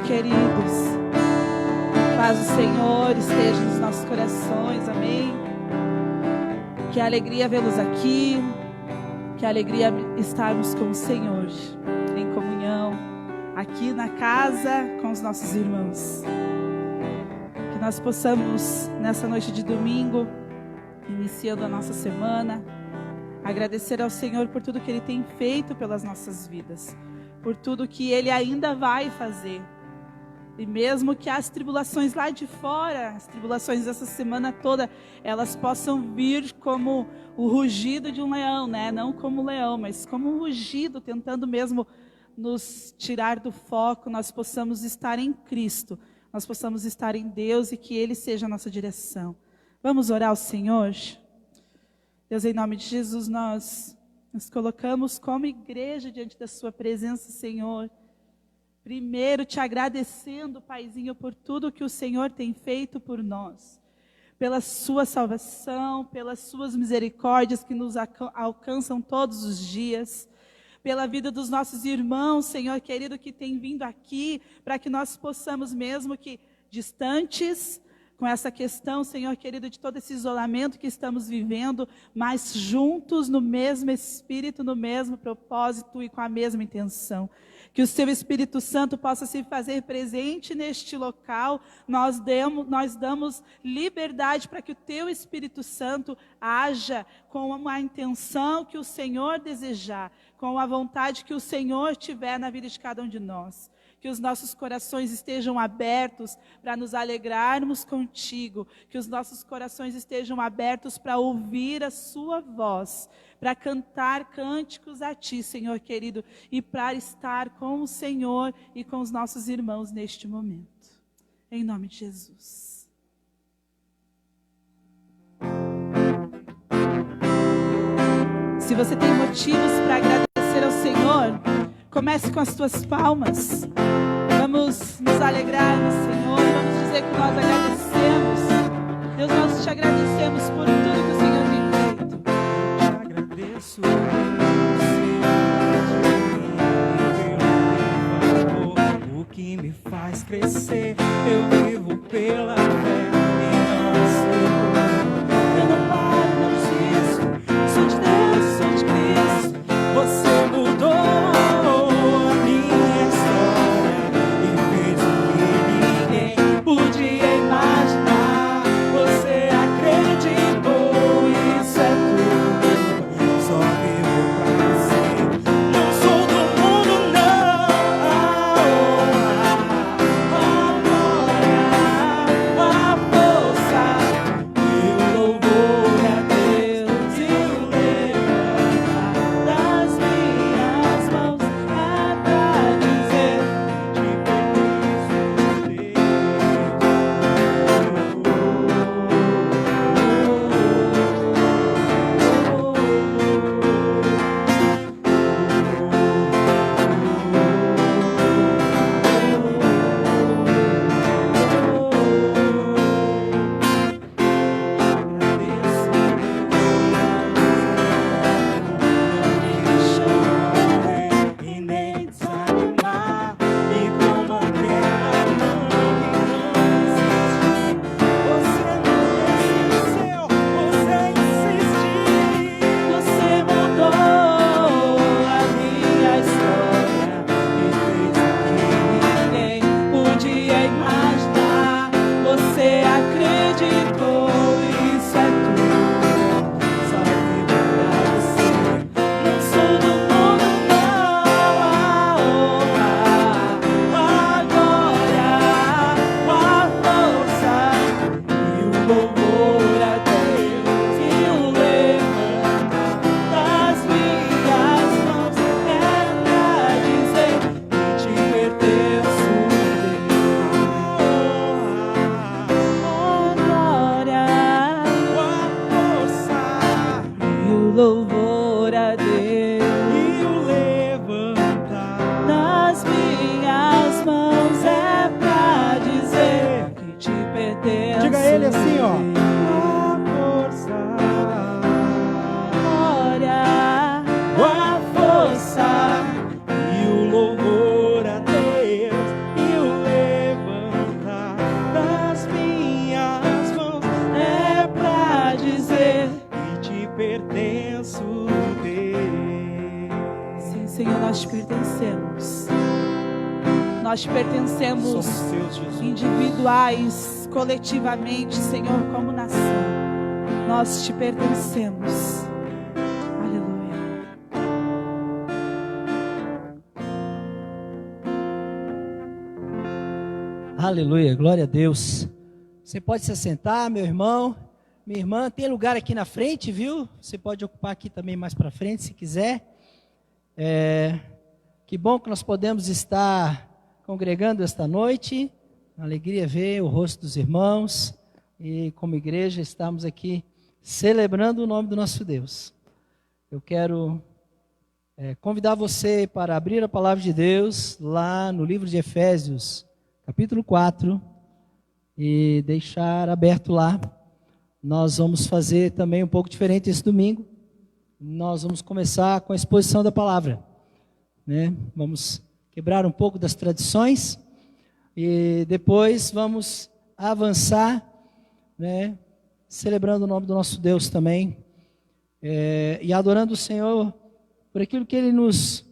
queridos. Paz do Senhor esteja nos nossos corações, amém. Que alegria vê-los aqui, que alegria estarmos com o Senhor, em comunhão, aqui na casa com os nossos irmãos. Que nós possamos, nessa noite de domingo, iniciando a nossa semana, agradecer ao Senhor por tudo que Ele tem feito pelas nossas vidas, por tudo que Ele ainda vai fazer. E mesmo que as tribulações lá de fora, as tribulações dessa semana toda, elas possam vir como o rugido de um leão, né? Não como um leão, mas como um rugido, tentando mesmo nos tirar do foco, nós possamos estar em Cristo, nós possamos estar em Deus e que Ele seja a nossa direção. Vamos orar ao Senhor? Deus, em nome de Jesus, nós nos colocamos como igreja diante da sua presença, Senhor. Primeiro te agradecendo, Paizinho, por tudo que o Senhor tem feito por nós. Pela sua salvação, pelas suas misericórdias que nos alcançam todos os dias. Pela vida dos nossos irmãos, Senhor querido, que tem vindo aqui, para que nós possamos, mesmo que distantes, com essa questão, Senhor querido, de todo esse isolamento que estamos vivendo, mas juntos no mesmo Espírito, no mesmo propósito e com a mesma intenção. Que o Seu Espírito Santo possa se fazer presente neste local. Nós damos liberdade para que o Teu Espírito Santo haja com uma intenção que o Senhor desejar, com a vontade que o Senhor tiver na vida de cada um de nós. Que os nossos corações estejam abertos para nos alegrarmos contigo. Que os nossos corações estejam abertos para ouvir a sua voz. Para cantar cânticos a ti, Senhor querido. E para estar com o Senhor e com os nossos irmãos neste momento. Em nome de Jesus. Se você tem motivos para agradecer ao Senhor, comece com as tuas palmas. Vamos nos alegrar no Senhor. Vamos dizer que nós agradecemos. Deus, nós te agradecemos por tudo que o Senhor tem feito. Te agradeço, o que me faz crescer. Eu vivo pela fé e não sei como. Eu não paro, não desisto. Sou de Deus, sou de Cristo. Você mudou a minha história e fez o que ninguém podia imaginar. Você acreditou, isso é tudo. Só vivo pra você. Não sou do mundo, não. A glória, a força e o louvor a Deus e o levantar das minhas mãos é pra dizer te e nem desanimar e combater a mão que não existe. Você não esqueceu, você insistiu. Você mudou a minha história e fez o que ninguém podia imaginar. Você acreditou, isso é tudo. Só vivo pra você. Não sou do mundo, não. A honra, a glória, a força e o louvor a Deus e o levantar das minhas mãos é pra dizer que te pertenço. A glória, a força E o louvor a Deus. e o levantar. Nas minhas mãos é pra dizer que te pertenço. Diga a ele assim, ó. A força, Glória, a força e o louvor a Deus e o pertenço, Deus. Sim, Senhor, nós te pertencemos. Nós te pertencemos. Somos teus, Jesus. Individuais, coletivamente, Senhor, como nação. Nós te pertencemos. Aleluia. Aleluia, glória a Deus. Você pode se assentar, meu irmão, minha irmã. Tem lugar aqui na frente, viu? Você pode ocupar aqui também mais para frente, se quiser. Que bom que nós podemos estar congregando esta noite. Uma alegria ver o rosto dos irmãos. E como igreja estamos aqui celebrando o nome do nosso Deus. Eu quero convidar você para abrir a palavra de Deus lá no livro de Efésios, capítulo 4, e deixar aberto lá. Nós vamos fazer também um pouco diferente esse domingo. Nós vamos começar com a exposição da palavra, né? Vamos quebrar um pouco das tradições e depois vamos avançar, né? Celebrando o nome do nosso Deus também, e adorando o Senhor por aquilo que Ele nos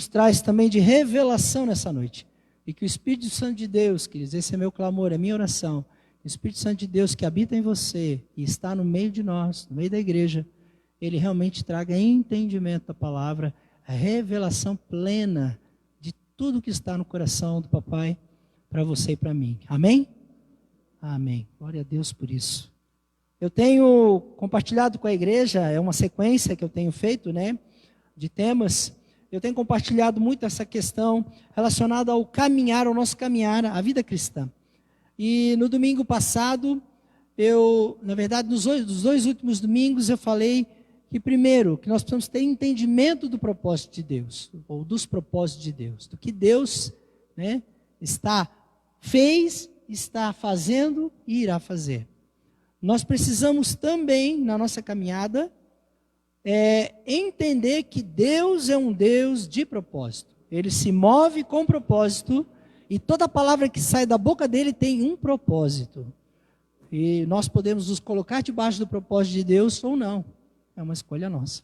traz também de revelação nessa noite. E que o Espírito Santo de Deus, queridos, esse é meu clamor, é minha oração. O Espírito Santo de Deus que habita em você e está no meio de nós, no meio da igreja, Ele realmente traga entendimento da palavra, a revelação plena de tudo que está no coração do Papai para você e para mim. Amém? Amém. Glória a Deus por isso. Eu tenho compartilhado com a igreja, é uma sequência que eu tenho feito, né, de temas. Eu tenho compartilhado muito essa questão relacionada ao caminhar, ao nosso caminhar, a vida cristã. E no domingo passado, na verdade, nos dois últimos domingos, eu falei que primeiro, que nós precisamos ter entendimento do propósito de Deus, ou dos propósitos de Deus, do que Deus, né, fez, está fazendo e irá fazer. Nós precisamos também, na nossa caminhada, entender que Deus é um Deus de propósito. Ele se move com propósito e toda palavra que sai da boca dele tem um propósito. E nós podemos nos colocar debaixo do propósito de Deus ou não. É uma escolha nossa.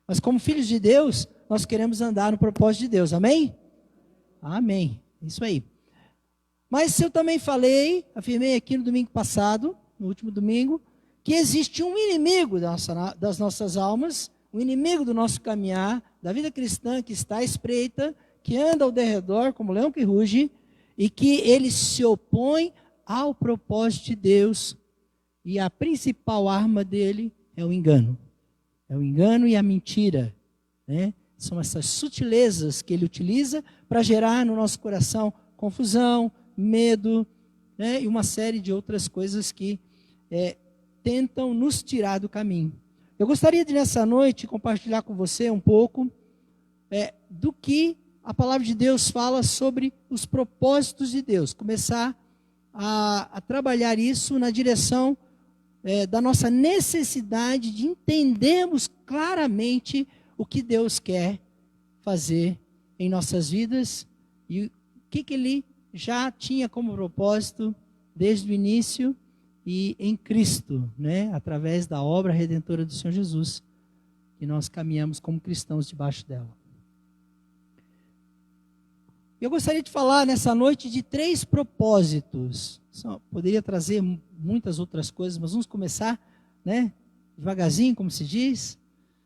Mas como filhos de Deus, nós queremos andar no propósito de Deus. Amém? Amém. Isso aí. Mas eu também afirmei aqui no domingo passado, no último domingo, que existe um inimigo das nossas almas, um inimigo do nosso caminhar, da vida cristã, que está à espreita, que anda ao derredor como leão que ruge, e que ele se opõe ao propósito de Deus, e a principal arma dele é o engano. É o engano e a mentira, né? São essas sutilezas que ele utiliza para gerar no nosso coração confusão, medo, né? E uma série de outras coisas que tentam nos tirar do caminho. Eu gostaria de nessa noite compartilhar com você um pouco do que a palavra de Deus fala sobre os propósitos de Deus. Começar a trabalhar isso na direção da nossa necessidade de entendermos claramente o que Deus quer fazer em nossas vidas e o que Ele já tinha como propósito desde o início e em Cristo, né? Através da obra redentora do Senhor Jesus, que nós caminhamos como cristãos debaixo dela. Eu gostaria de falar nessa noite de 3 propósitos. Poderia trazer muitas outras coisas, mas vamos começar, né, devagarzinho, como se diz,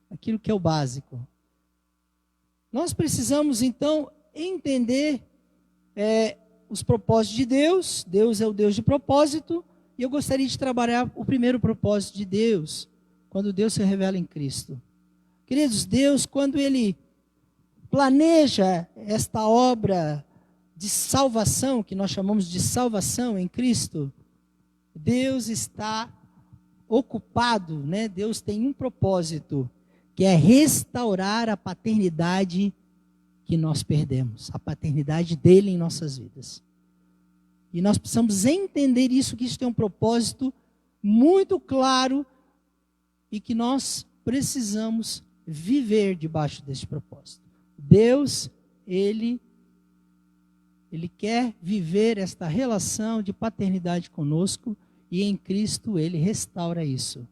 aquilo que é o básico. Nós precisamos, então, entender os propósitos de Deus. Deus é o Deus de propósito. E eu gostaria de trabalhar o primeiro propósito de Deus, quando Deus se revela em Cristo. Queridos, Deus, quando Ele planeja esta obra de salvação, que nós chamamos de salvação em Cristo, Deus está ocupado, né? Deus tem um propósito, que é restaurar a paternidade que nós perdemos, a paternidade dele em nossas vidas. E nós precisamos entender isso, que isso tem um propósito muito claro e que nós precisamos viver debaixo desse propósito. Deus, Ele quer viver esta relação de paternidade conosco e em Cristo Ele restaura isso.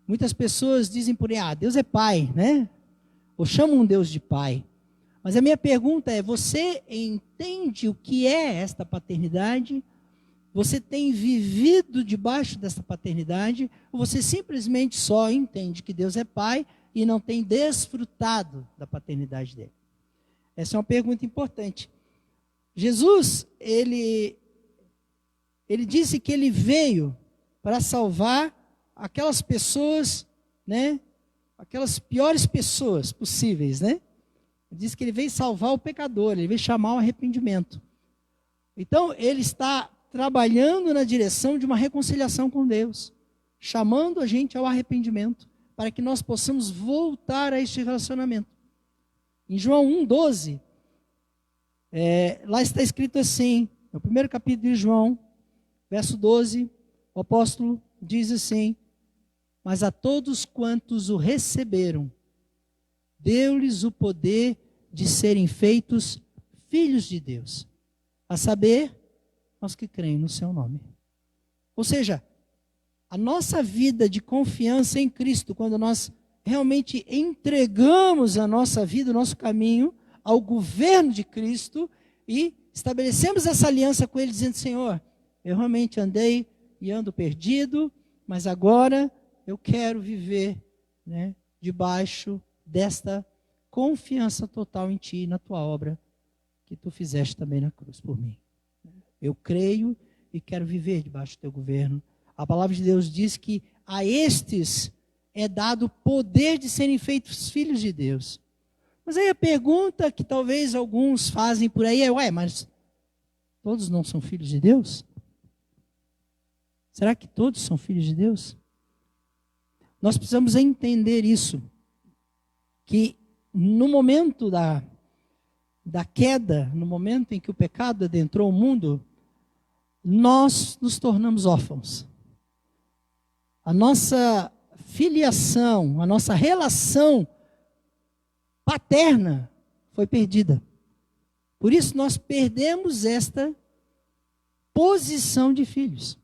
Muitas pessoas dizem por aí, Deus é pai, né? Ou chamam um Deus de pai. Mas a minha pergunta é, você entende o que é esta paternidade? Você tem vivido debaixo dessa paternidade? Ou você simplesmente só entende que Deus é pai e não tem desfrutado da paternidade dele? Essa é uma pergunta importante. Jesus, ele disse que ele veio para salvar aquelas pessoas, né? Aquelas piores pessoas possíveis, né? Ele disse que ele veio salvar o pecador, ele veio chamar o arrependimento. Então, ele está trabalhando na direção de uma reconciliação com Deus, chamando a gente ao arrependimento, para que nós possamos voltar a este relacionamento. Em João 1,12, lá está escrito assim, no primeiro capítulo de João, verso 12, o apóstolo diz assim: mas a todos quantos o receberam, deu-lhes o poder de serem feitos filhos de Deus, a saber, aos que creem no seu nome. Ou seja, a nossa vida de confiança em Cristo, quando nós realmente entregamos a nossa vida, o nosso caminho ao governo de Cristo e estabelecemos essa aliança com Ele, dizendo: Senhor, eu realmente andei e ando perdido, mas agora eu quero viver, né, debaixo desta confiança total em Ti e na Tua obra que Tu fizeste também na cruz por mim. Eu creio e quero viver debaixo do Teu governo. A palavra de Deus diz que a estes é dado o poder de serem feitos filhos de Deus. Mas aí a pergunta que talvez alguns fazem por aí é: mas todos não são filhos de Deus? Será que todos são filhos de Deus? Nós precisamos entender isso, que no momento da queda, no momento em que o pecado adentrou o mundo, nós nos tornamos órfãos. A nossa filiação, a nossa relação paterna foi perdida. Por isso nós perdemos esta posição de filhos.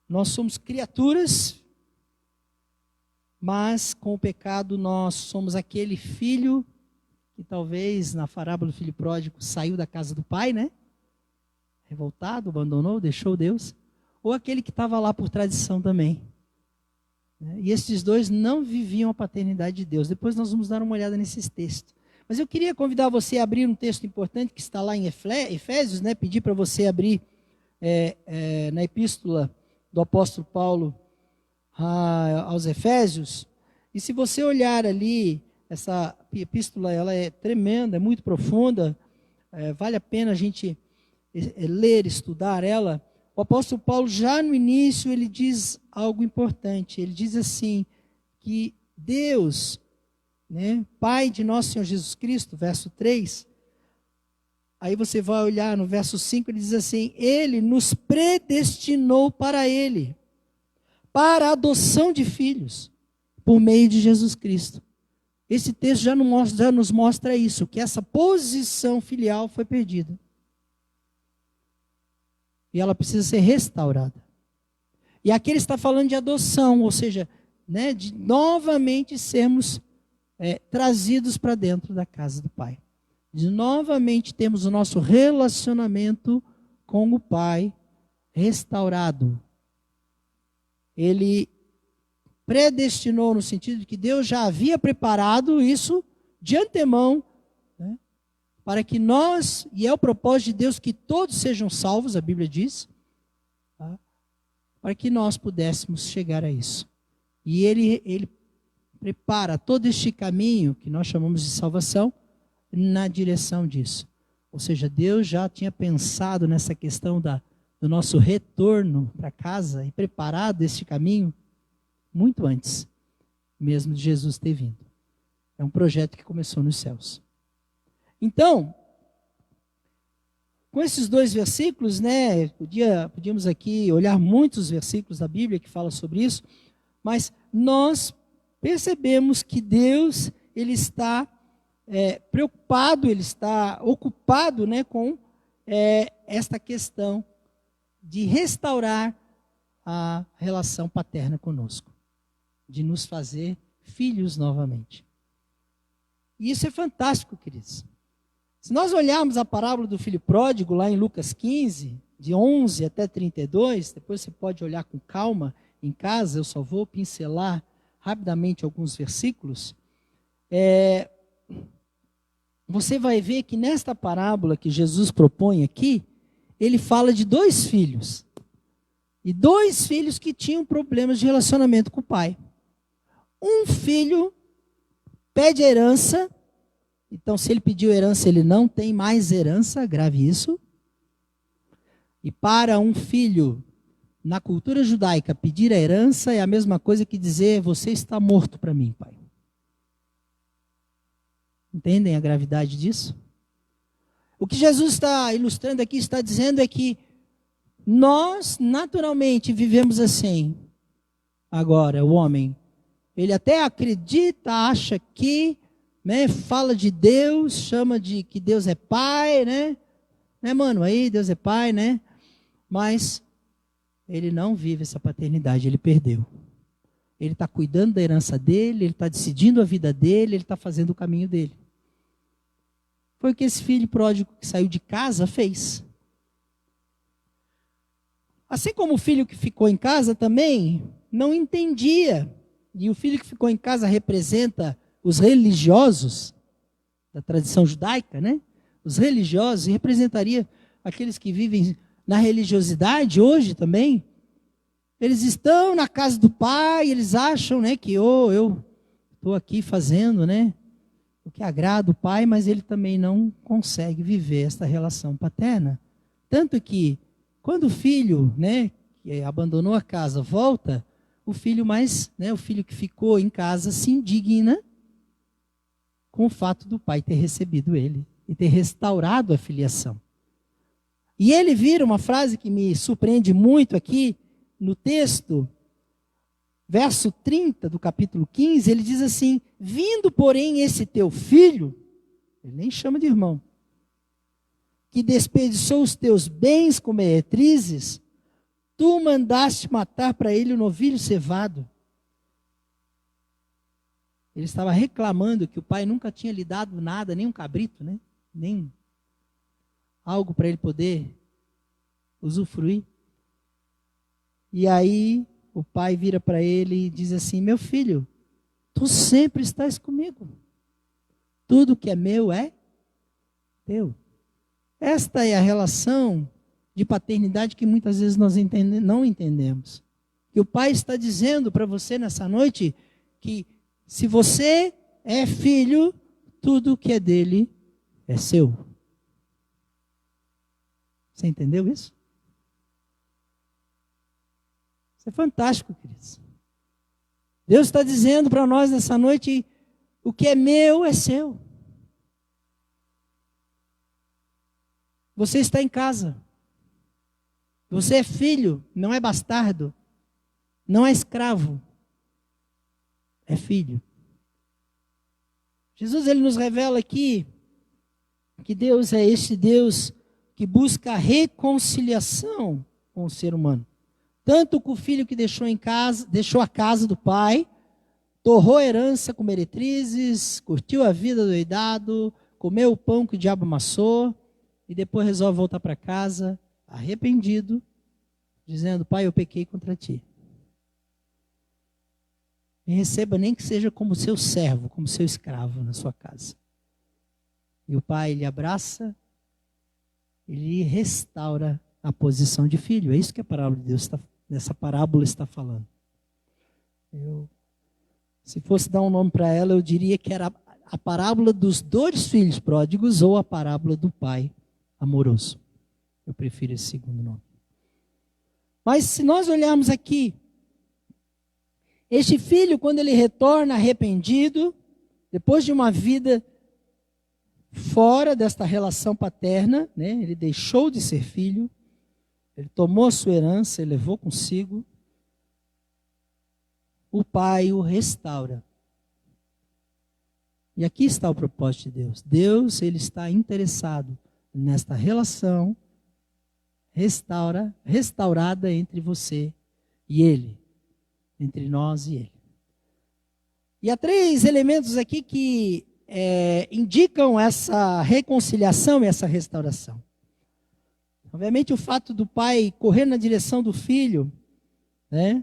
Nós somos criaturas, mas com o pecado nós somos aquele filho que talvez na parábola do filho pródigo saiu da casa do pai, né? Revoltado, abandonou, deixou Deus. Ou aquele que estava lá por tradição também. E esses dois não viviam a paternidade de Deus. Depois nós vamos dar uma olhada nesses textos. Mas eu queria convidar você a abrir um texto importante que está lá em Efésios, né? Pedir para você abrir na epístola do apóstolo Paulo aos Efésios. E se você olhar ali, essa epístola ela é tremenda, é muito profunda, vale a pena a gente ler, estudar ela. O apóstolo Paulo, já no início, ele diz algo importante. Ele diz assim, que Deus, né, Pai de nosso Senhor Jesus Cristo, verso 3, aí você vai olhar no verso 5, ele diz assim: Ele nos predestinou para Ele, para a adoção de filhos, por meio de Jesus Cristo. Esse texto já nos mostra isso, que essa posição filial foi perdida. E ela precisa ser restaurada. E aqui ele está falando de adoção, ou seja, né, de novamente sermos trazidos para dentro da casa do Pai. De novamente temos o nosso relacionamento com o Pai restaurado. Ele predestinou no sentido de que Deus já havia preparado isso de antemão, né, para que nós, e é o propósito de Deus que todos sejam salvos, a Bíblia diz, tá, para que nós pudéssemos chegar a isso. E ele prepara todo este caminho que nós chamamos de salvação na direção disso. Ou seja, Deus já tinha pensado nessa questão do nosso retorno para casa e preparado este caminho muito antes mesmo de Jesus ter vindo. É um projeto que começou nos céus. Então, com esses dois versículos, né, podíamos aqui olhar muitos versículos da Bíblia que falam sobre isso, mas nós percebemos que Deus, Ele está preocupado, Ele está ocupado, né, com esta questão de restaurar a relação paterna conosco, de nos fazer filhos novamente. E isso é fantástico, queridos. Se nós olharmos a parábola do filho pródigo, lá em Lucas 15, de 11 até 32, depois você pode olhar com calma em casa, eu só vou pincelar rapidamente alguns versículos. Você vai ver que nesta parábola que Jesus propõe aqui, ele fala de 2 filhos. E 2 filhos que tinham problemas de relacionamento com o pai. Um filho pede herança. Então, se ele pediu herança, ele não tem mais herança, grave isso. E para um filho, na cultura judaica, pedir a herança é a mesma coisa que dizer, você está morto para mim, pai. Entendem a gravidade disso? O que Jesus está ilustrando aqui, está dizendo é que nós, naturalmente, vivemos assim. Agora, o homem, ele até acredita, acha que, né, fala de Deus, chama de que Deus é pai, né? Né, mano? Aí, Deus é pai, né? Mas ele não vive essa paternidade, ele perdeu. Ele está cuidando da herança dele, ele está decidindo a vida dele, ele está fazendo o caminho dele. Foi o que esse filho pródigo que saiu de casa fez. Assim como o filho que ficou em casa também não entendia. E o filho que ficou em casa representa os religiosos da tradição judaica, né? Os religiosos, e representaria aqueles que vivem na religiosidade hoje também. Eles estão na casa do pai, eles acham, né, que eu estou aqui fazendo, né, o que agrada o pai, mas ele também não consegue viver esta relação paterna. Tanto que, quando o filho, né, que abandonou a casa, volta, o filho o filho que ficou em casa se indigna com o fato do pai ter recebido ele e ter restaurado a filiação. E ele vira uma frase que me surpreende muito aqui no texto, verso 30 do capítulo 15, ele diz assim, vindo, porém, esse teu filho, ele nem chama de irmão, que desperdiçou os teus bens com meretrizes, tu mandaste matar para ele o novilho cevado. Ele estava reclamando que o pai nunca tinha lhe dado nada, nem um cabrito, né? Nem algo para ele poder usufruir. E aí o pai vira para ele e diz assim, meu filho, tu sempre estás comigo. Tudo que é meu é teu. Esta é a relação de paternidade que muitas vezes nós não entendemos. E o pai está dizendo para você nessa noite que se você é filho, tudo que é dele é seu. Você entendeu isso? Isso é fantástico, queridos. Deus está dizendo para nós nessa noite, o que é meu é seu. Você está em casa. Você é filho, não é bastardo. Não é escravo. É filho. Jesus, ele nos revela aqui que Deus é este Deus que busca a reconciliação com o ser humano. Tanto com o filho que deixou a casa do pai, torrou a herança com meretrizes, curtiu a vida doidado, comeu o pão que o diabo amassou, e depois resolve voltar para casa, arrependido, dizendo, pai, eu pequei contra ti. Me receba nem que seja como seu servo, como seu escravo na sua casa. E o pai lhe abraça, ele restaura a posição de filho. É isso que a parábola de Deus nessa parábola está falando. Se fosse dar um nome para ela, eu diria que era a parábola dos 2 filhos pródigos ou a parábola do pai amoroso. Eu prefiro esse segundo nome. Mas se nós olharmos aqui, este filho, quando ele retorna arrependido, depois de uma vida fora desta relação paterna, né, ele deixou de ser filho, ele tomou a sua herança, ele levou consigo, o pai o restaura. E aqui está o propósito de Deus. Deus, ele está interessado nesta relação restaurada entre você e Ele, entre nós e Ele. E há 3 elementos aqui que indicam essa reconciliação e essa restauração. Obviamente o fato do pai correr na direção do filho, né?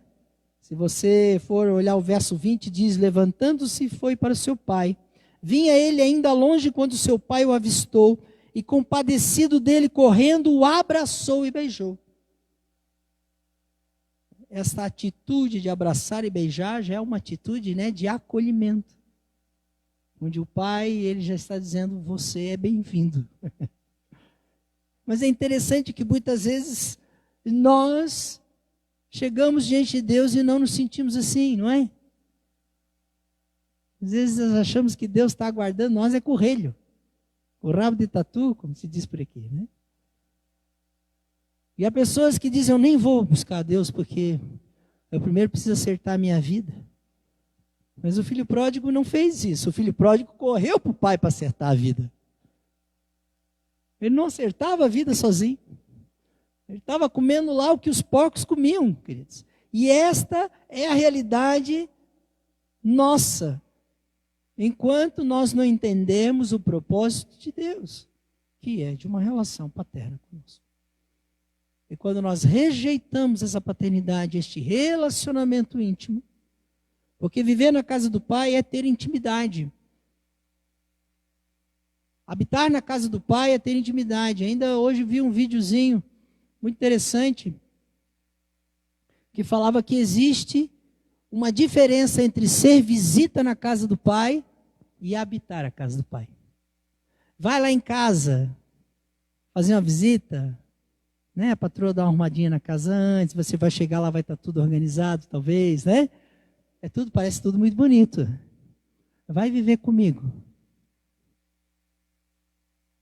Se você for olhar o verso 20, diz: levantando-se foi para o seu pai. Vinha ele ainda longe quando seu pai o avistou, e compadecido dele, correndo, o abraçou e beijou. Essa atitude de abraçar e beijar já é uma atitude, né, de acolhimento. Onde o pai, ele já está dizendo: você é bem-vindo. Mas é interessante que muitas vezes nós chegamos diante de Deus e não nos sentimos assim, não é? Às vezes nós achamos que Deus está aguardando nós com o relho, o rabo de tatu, como se diz por aqui, né? E há pessoas que dizem: eu nem vou buscar Deus porque eu primeiro preciso acertar a minha vida. Mas o filho pródigo não fez isso. O filho pródigo correu para o pai para acertar a vida. Ele não acertava a vida sozinho. Ele estava comendo lá o que os porcos comiam, queridos. E esta é a realidade nossa, enquanto nós não entendemos o propósito de Deus, que é de uma relação paterna conosco. E quando nós rejeitamos essa paternidade, este relacionamento íntimo, porque viver na casa do pai é ter intimidade. Habitar na casa do pai é ter intimidade. Ainda hoje vi um videozinho muito interessante que falava que existe uma diferença entre ser visita na casa do pai e habitar a casa do pai. Vai lá em casa fazer uma visita, né? A patroa dá uma arrumadinha na casa antes, você vai chegar lá, vai estar tudo organizado, talvez, né? Parece tudo muito bonito. Vai viver comigo.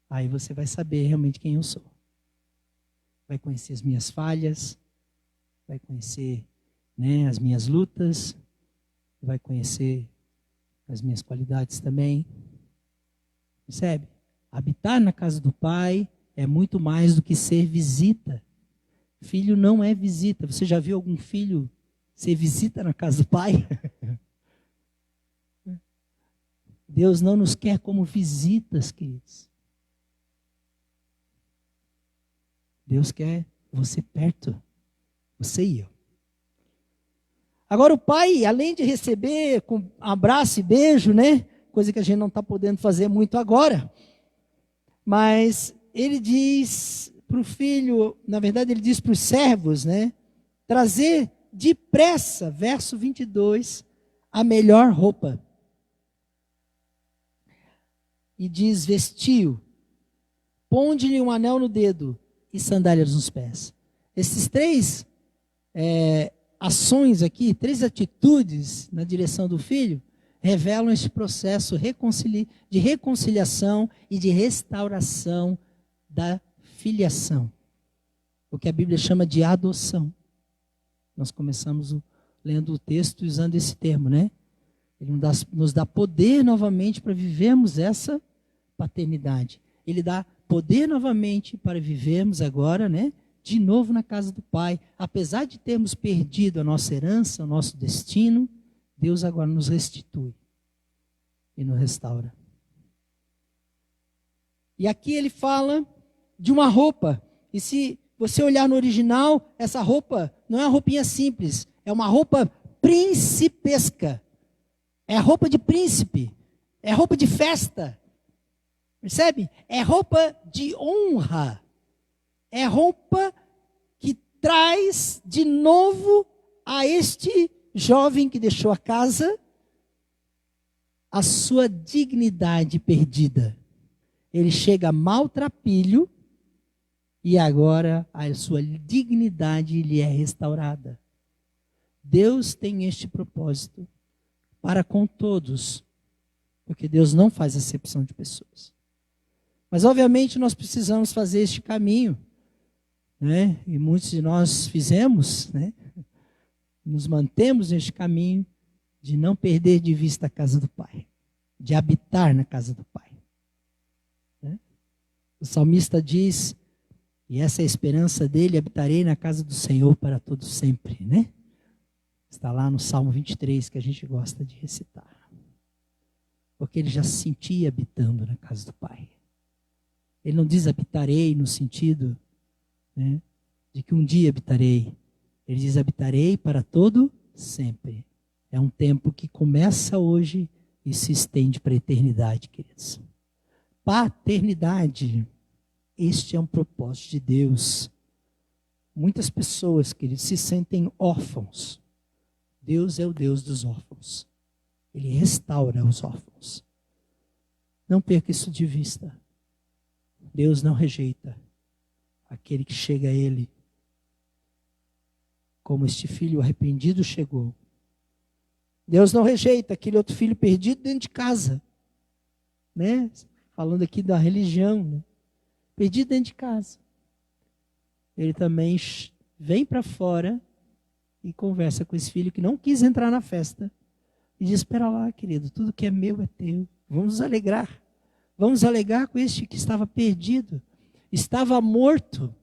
Aí você vai saber realmente quem eu sou. Vai conhecer as minhas falhas, vai conhecer, né, as minhas lutas, vai conhecer as minhas qualidades também. Percebe? Habitar na casa do pai é muito mais do que ser visita. Filho não é visita. Você já viu algum filho ser visita na casa do pai? Deus não nos quer como visitas, queridos. Deus quer você perto, você e eu. Agora o pai, além de receber com abraço e beijo, né? Coisa que a gente não está podendo fazer muito agora. Mas ele diz para o filho, na verdade ele diz para os servos, né? Trazer depressa, verso 22, a melhor roupa. E diz: vestiu, ponde-lhe um anel no dedo e sandálias nos pés. Esses 3 ações aqui, 3 atitudes na direção do filho, revelam esse processo de reconciliação e de restauração da filiação. O que a Bíblia chama de adoção. Nós começamos lendo o texto usando esse termo, né? Ele nos dá poder novamente para vivermos essa paternidade. Ele dá poder novamente para vivermos agora, né, de novo na casa do Pai. Apesar de termos perdido a nossa herança, o nosso destino, Deus agora nos restitui e nos restaura. E aqui ele fala de uma roupa. E se você olhar no original, essa roupa não é uma roupinha simples, é uma roupa principesca. É roupa de príncipe, é roupa de festa. Percebe? É roupa de honra. É roupa que traz de novo a este jovem que deixou a casa a sua dignidade perdida. Ele chega maltrapilho e agora a sua dignidade lhe é restaurada. Deus tem este propósito para com todos, porque Deus não faz acepção de pessoas. Mas, obviamente, nós precisamos fazer este caminho, né? E muitos de nós fizemos, né? Nos mantemos neste caminho de não perder de vista a casa do Pai, de habitar na casa do Pai. Né? O salmista diz, e essa é a esperança dele: habitarei na casa do Senhor para todo sempre, né? Está lá no Salmo 23, que a gente gosta de recitar. Porque ele já se sentia habitando na casa do Pai. Ele não diz habitarei no sentido, né, de que um dia habitarei. Ele diz habitarei para todo sempre. É um tempo que começa hoje e se estende para a eternidade, queridos. Paternidade. Este é um propósito de Deus. Muitas pessoas, queridos, se sentem órfãos. Deus é o Deus dos órfãos. Ele restaura os órfãos. Não perca isso de vista. Deus não rejeita aquele que chega a Ele, como este filho arrependido chegou. Deus não rejeita aquele outro filho perdido dentro de casa, né? Falando aqui da religião, né? Perdido dentro de casa. Ele também vem para fora e conversa com esse filho que não quis entrar na festa. E diz, espera lá, querido, tudo que é meu é teu. Vamos nos alegrar. Vamos alegrar com este que estava perdido. Estava morto.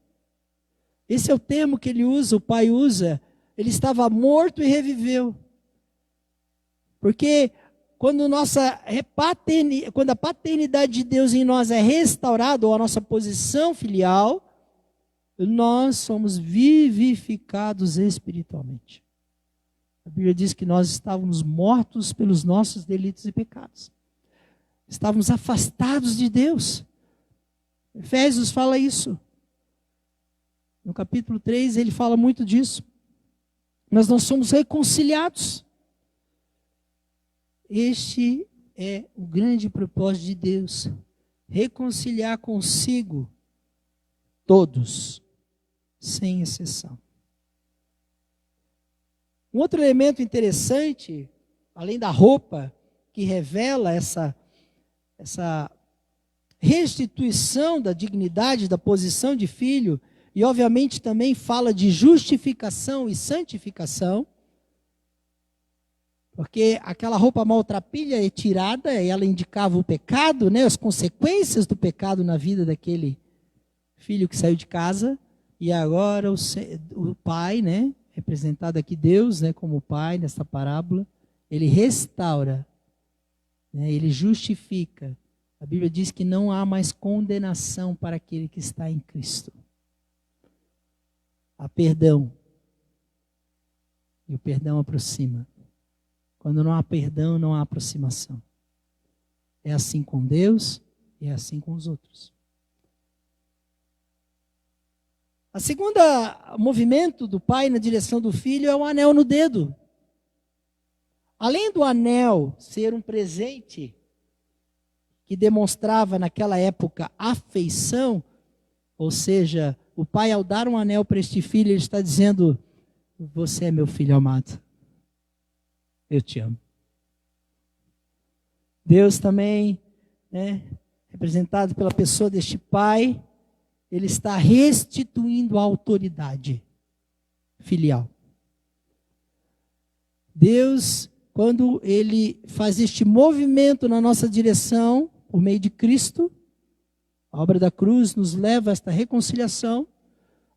Esse é o termo que ele usa, o pai usa. Ele estava morto e reviveu. Porque quando a paternidade de Deus em nós é restaurada, ou a nossa posição filial, nós somos vivificados espiritualmente. A Bíblia diz que nós estávamos mortos pelos nossos delitos e pecados. Estávamos afastados de Deus. Efésios fala isso. No capítulo 3 ele fala muito disso. Nós não somos reconciliados. Este é o grande propósito de Deus. Reconciliar consigo todos, sem exceção. Um outro elemento interessante, além da roupa, que revela essa restituição da dignidade, da posição de filho, e obviamente também fala de justificação e santificação, porque aquela roupa maltrapilha é tirada, e ela indicava o pecado, né, as consequências do pecado na vida daquele filho que saiu de casa, e agora o pai, né, representado aqui Deus, né, como pai nessa parábola, ele restaura, né, ele justifica. A Bíblia diz que não há mais condenação para aquele que está em Cristo. Há perdão. E o perdão aproxima. Quando não há perdão, não há aproximação. É assim com Deus e é assim com os outros. A segunda movimento do pai na direção do filho é o anel no dedo. Além do anel ser um presente que demonstrava naquela época afeição, ou seja, o pai ao dar um anel para este filho, ele está dizendo, você é meu filho amado, eu te amo. Deus também, né, representado pela pessoa deste pai, ele está restituindo a autoridade filial. Deus, quando ele faz este movimento na nossa direção, por meio de Cristo, a obra da cruz nos leva a esta reconciliação,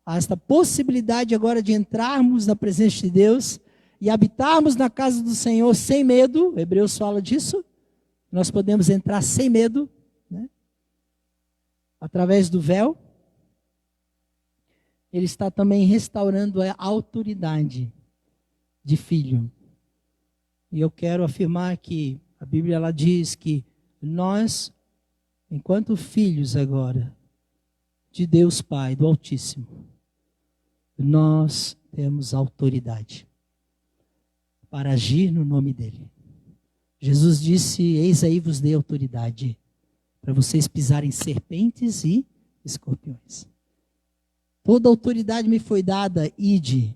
a esta possibilidade agora de entrarmos na presença de Deus e habitarmos na casa do Senhor sem medo. Hebreus fala disso. Nós podemos entrar sem medo, né? Através do véu. Ele está também restaurando a autoridade de filho. E eu quero afirmar que a Bíblia ela diz que nós, enquanto filhos agora, de Deus Pai, do Altíssimo, nós temos autoridade para agir no nome dEle. Jesus disse, eis aí vos dei autoridade para vocês pisarem serpentes e escorpiões. Toda autoridade me foi dada, ide.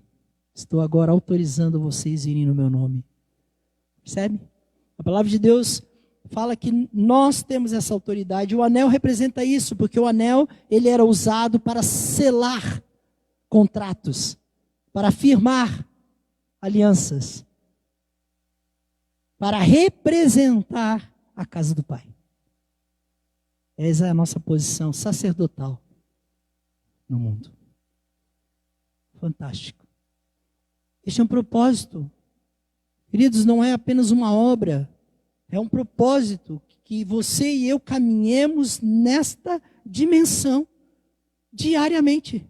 Estou agora autorizando vocês a irem no meu nome. Percebe? A palavra de Deus fala que nós temos essa autoridade. O anel representa isso, porque o anel ele era usado para selar contratos, para firmar alianças, para representar a casa do Pai. Essa é a nossa posição sacerdotal no mundo. Fantástico. Este é um propósito Queridos, não é apenas uma obra, é um propósito que você e eu caminhemos nesta dimensão diariamente.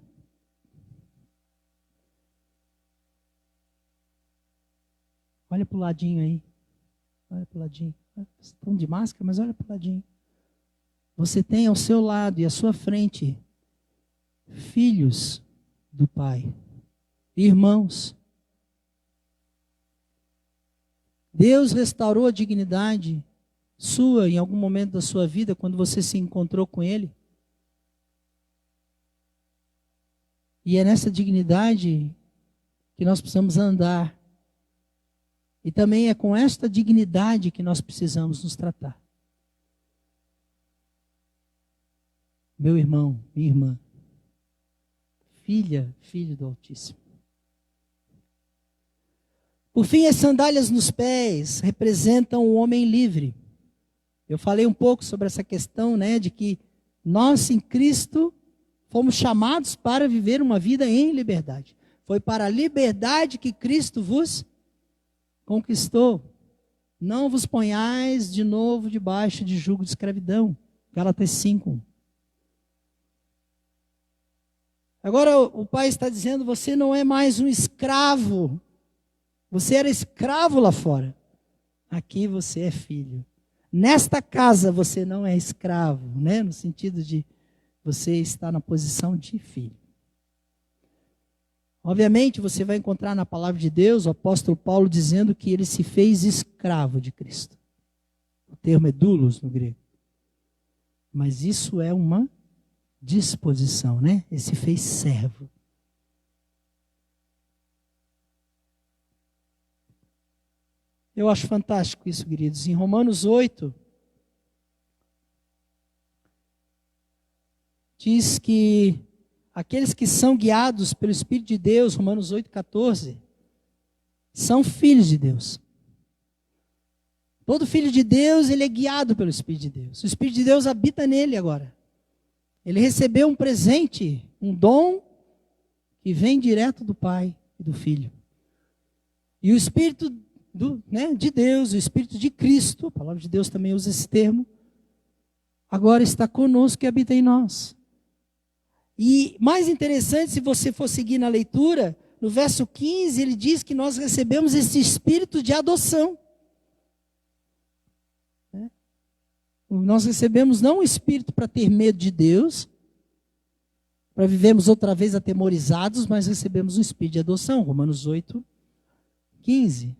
Olha para o ladinho aí. Olha para o ladinho. Vocês estão de máscara, mas olha para o ladinho. Você tem ao seu lado e à sua frente filhos do Pai, irmãos. Deus restaurou a dignidade sua em algum momento da sua vida, quando você se encontrou com Ele. E é nessa dignidade que nós precisamos andar. E também é com esta dignidade que nós precisamos nos tratar. Meu irmão, minha irmã, filho do Altíssimo. Por fim, as sandálias nos pés representam o homem livre. Eu falei um pouco sobre essa questão, de que nós em Cristo fomos chamados para viver uma vida em liberdade. Foi para a liberdade que Cristo vos conquistou. Não vos ponhais de novo debaixo de jugo de escravidão. Gálatas 5. Agora o Pai está dizendo, você não é mais um escravo. Você era escravo lá fora. Aqui você é filho. Nesta casa você não é escravo, no sentido de você estar na posição de filho. Obviamente você vai encontrar na palavra de Deus o apóstolo Paulo dizendo que ele se fez escravo de Cristo. O termo é doulos no grego. Mas isso é uma disposição, Ele se fez servo. Eu acho fantástico isso, queridos. Em Romanos 8, diz que aqueles que são guiados pelo Espírito de Deus, Romanos 8,14, são filhos de Deus. Todo filho de Deus, ele é guiado pelo Espírito de Deus. O Espírito de Deus habita nele agora. Ele recebeu um presente, um dom, que vem direto do Pai e do Filho. E o Espírito de Deus, o Espírito de Cristo, a palavra de Deus também usa esse termo, agora está conosco e habita em nós. E mais interessante, se você for seguir na leitura, no verso 15, ele diz que nós recebemos esse espírito de adoção. Nós recebemos não um espírito para ter medo de Deus, para vivermos outra vez atemorizados, mas recebemos um espírito de adoção, Romanos 8, 15.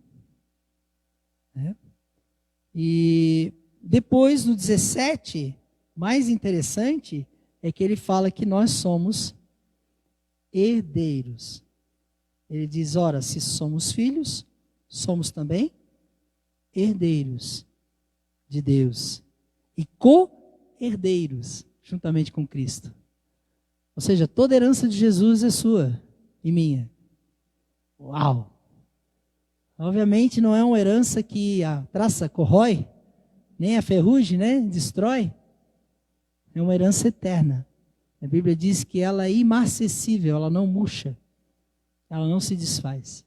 E depois, no 17, mais interessante, é que ele fala que nós somos herdeiros. Ele diz, ora, se somos filhos, somos também herdeiros de Deus. E co-herdeiros, juntamente com Cristo. Ou seja, toda herança de Jesus é sua e minha. Uau! Obviamente não é uma herança que a traça corrói, nem a ferrugem, destrói. É uma herança eterna. A Bíblia diz que ela é imarcessível, ela não murcha, ela não se desfaz.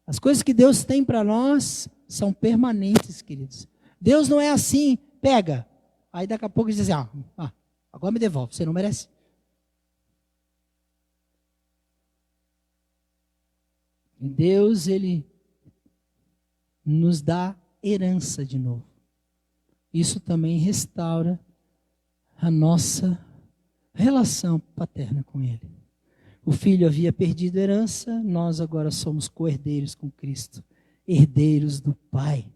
As coisas que Deus tem para nós são permanentes, queridos. Deus não é assim, pega, aí daqui a pouco ele diz assim, agora me devolve, você não merece. E Deus, Ele nos dá herança de novo. Isso também restaura a nossa relação paterna com Ele. O filho havia perdido a herança, nós agora somos co-herdeiros com Cristo, herdeiros do Pai.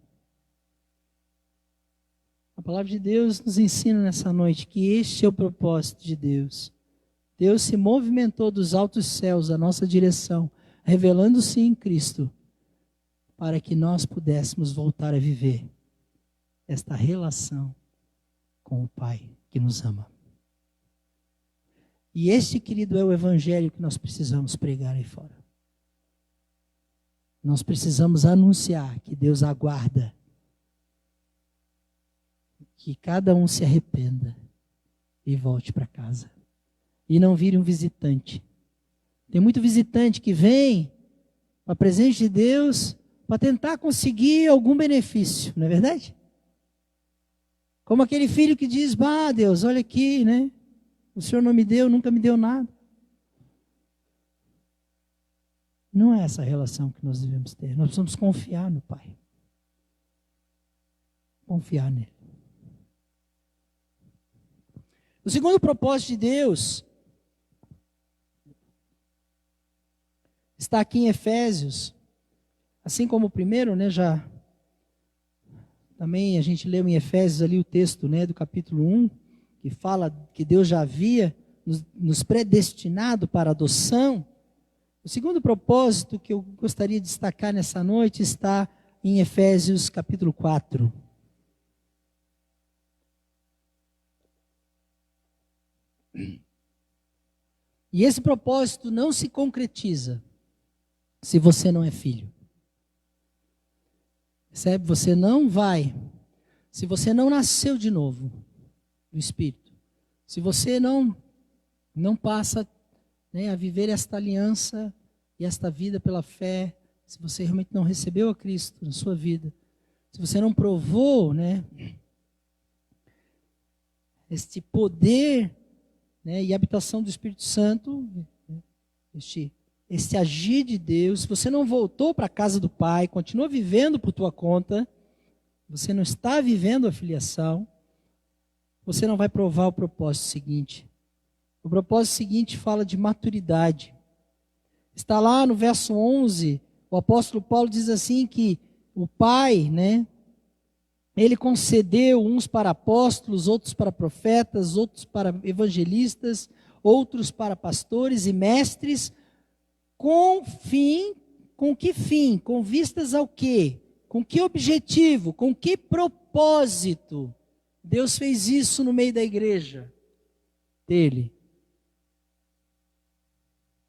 A palavra de Deus nos ensina nessa noite que este é o propósito de Deus. Deus se movimentou dos altos céus à nossa direção, revelando-se em Cristo, para que nós pudéssemos voltar a viver esta relação com o Pai que nos ama. E este, querido, é o evangelho que nós precisamos pregar aí fora. Nós precisamos anunciar que Deus aguarda que cada um se arrependa e volte para casa. E não vire um visitante. Tem muito visitante que vem para a presença de Deus, para tentar conseguir algum benefício, não é verdade? Como aquele filho que diz, Deus, olha aqui, né? O Senhor não me deu, nunca me deu nada. Não é essa a relação que nós devemos ter. Nós precisamos confiar no Pai. Confiar nele. O segundo propósito de Deus está aqui em Efésios, assim como o primeiro, né, já também a gente leu em Efésios ali o texto, né, do capítulo 1, que fala que Deus já havia nos predestinado para a adoção. O segundo propósito que eu gostaria de destacar nessa noite está em Efésios capítulo 4. E esse propósito não se concretiza se você não é filho. Percebe? Você não vai, se você não nasceu de novo do Espírito, se você não passa, né, a viver esta aliança e esta vida pela fé, se você realmente não recebeu a Cristo na sua vida, se você não provou, né, este poder, né, e habitação do Espírito Santo, este agir de Deus, se você não voltou para a casa do Pai, continua vivendo por tua conta, você não está vivendo a filiação, você não vai provar o propósito seguinte. O propósito seguinte fala de maturidade. Está lá no verso 11, o apóstolo Paulo diz assim que o Pai, né, ele concedeu uns para apóstolos, outros para profetas, outros para evangelistas, outros para pastores e mestres, com que fim? Com vistas ao quê? Com que objetivo? Com que propósito? Deus fez isso no meio da igreja dele.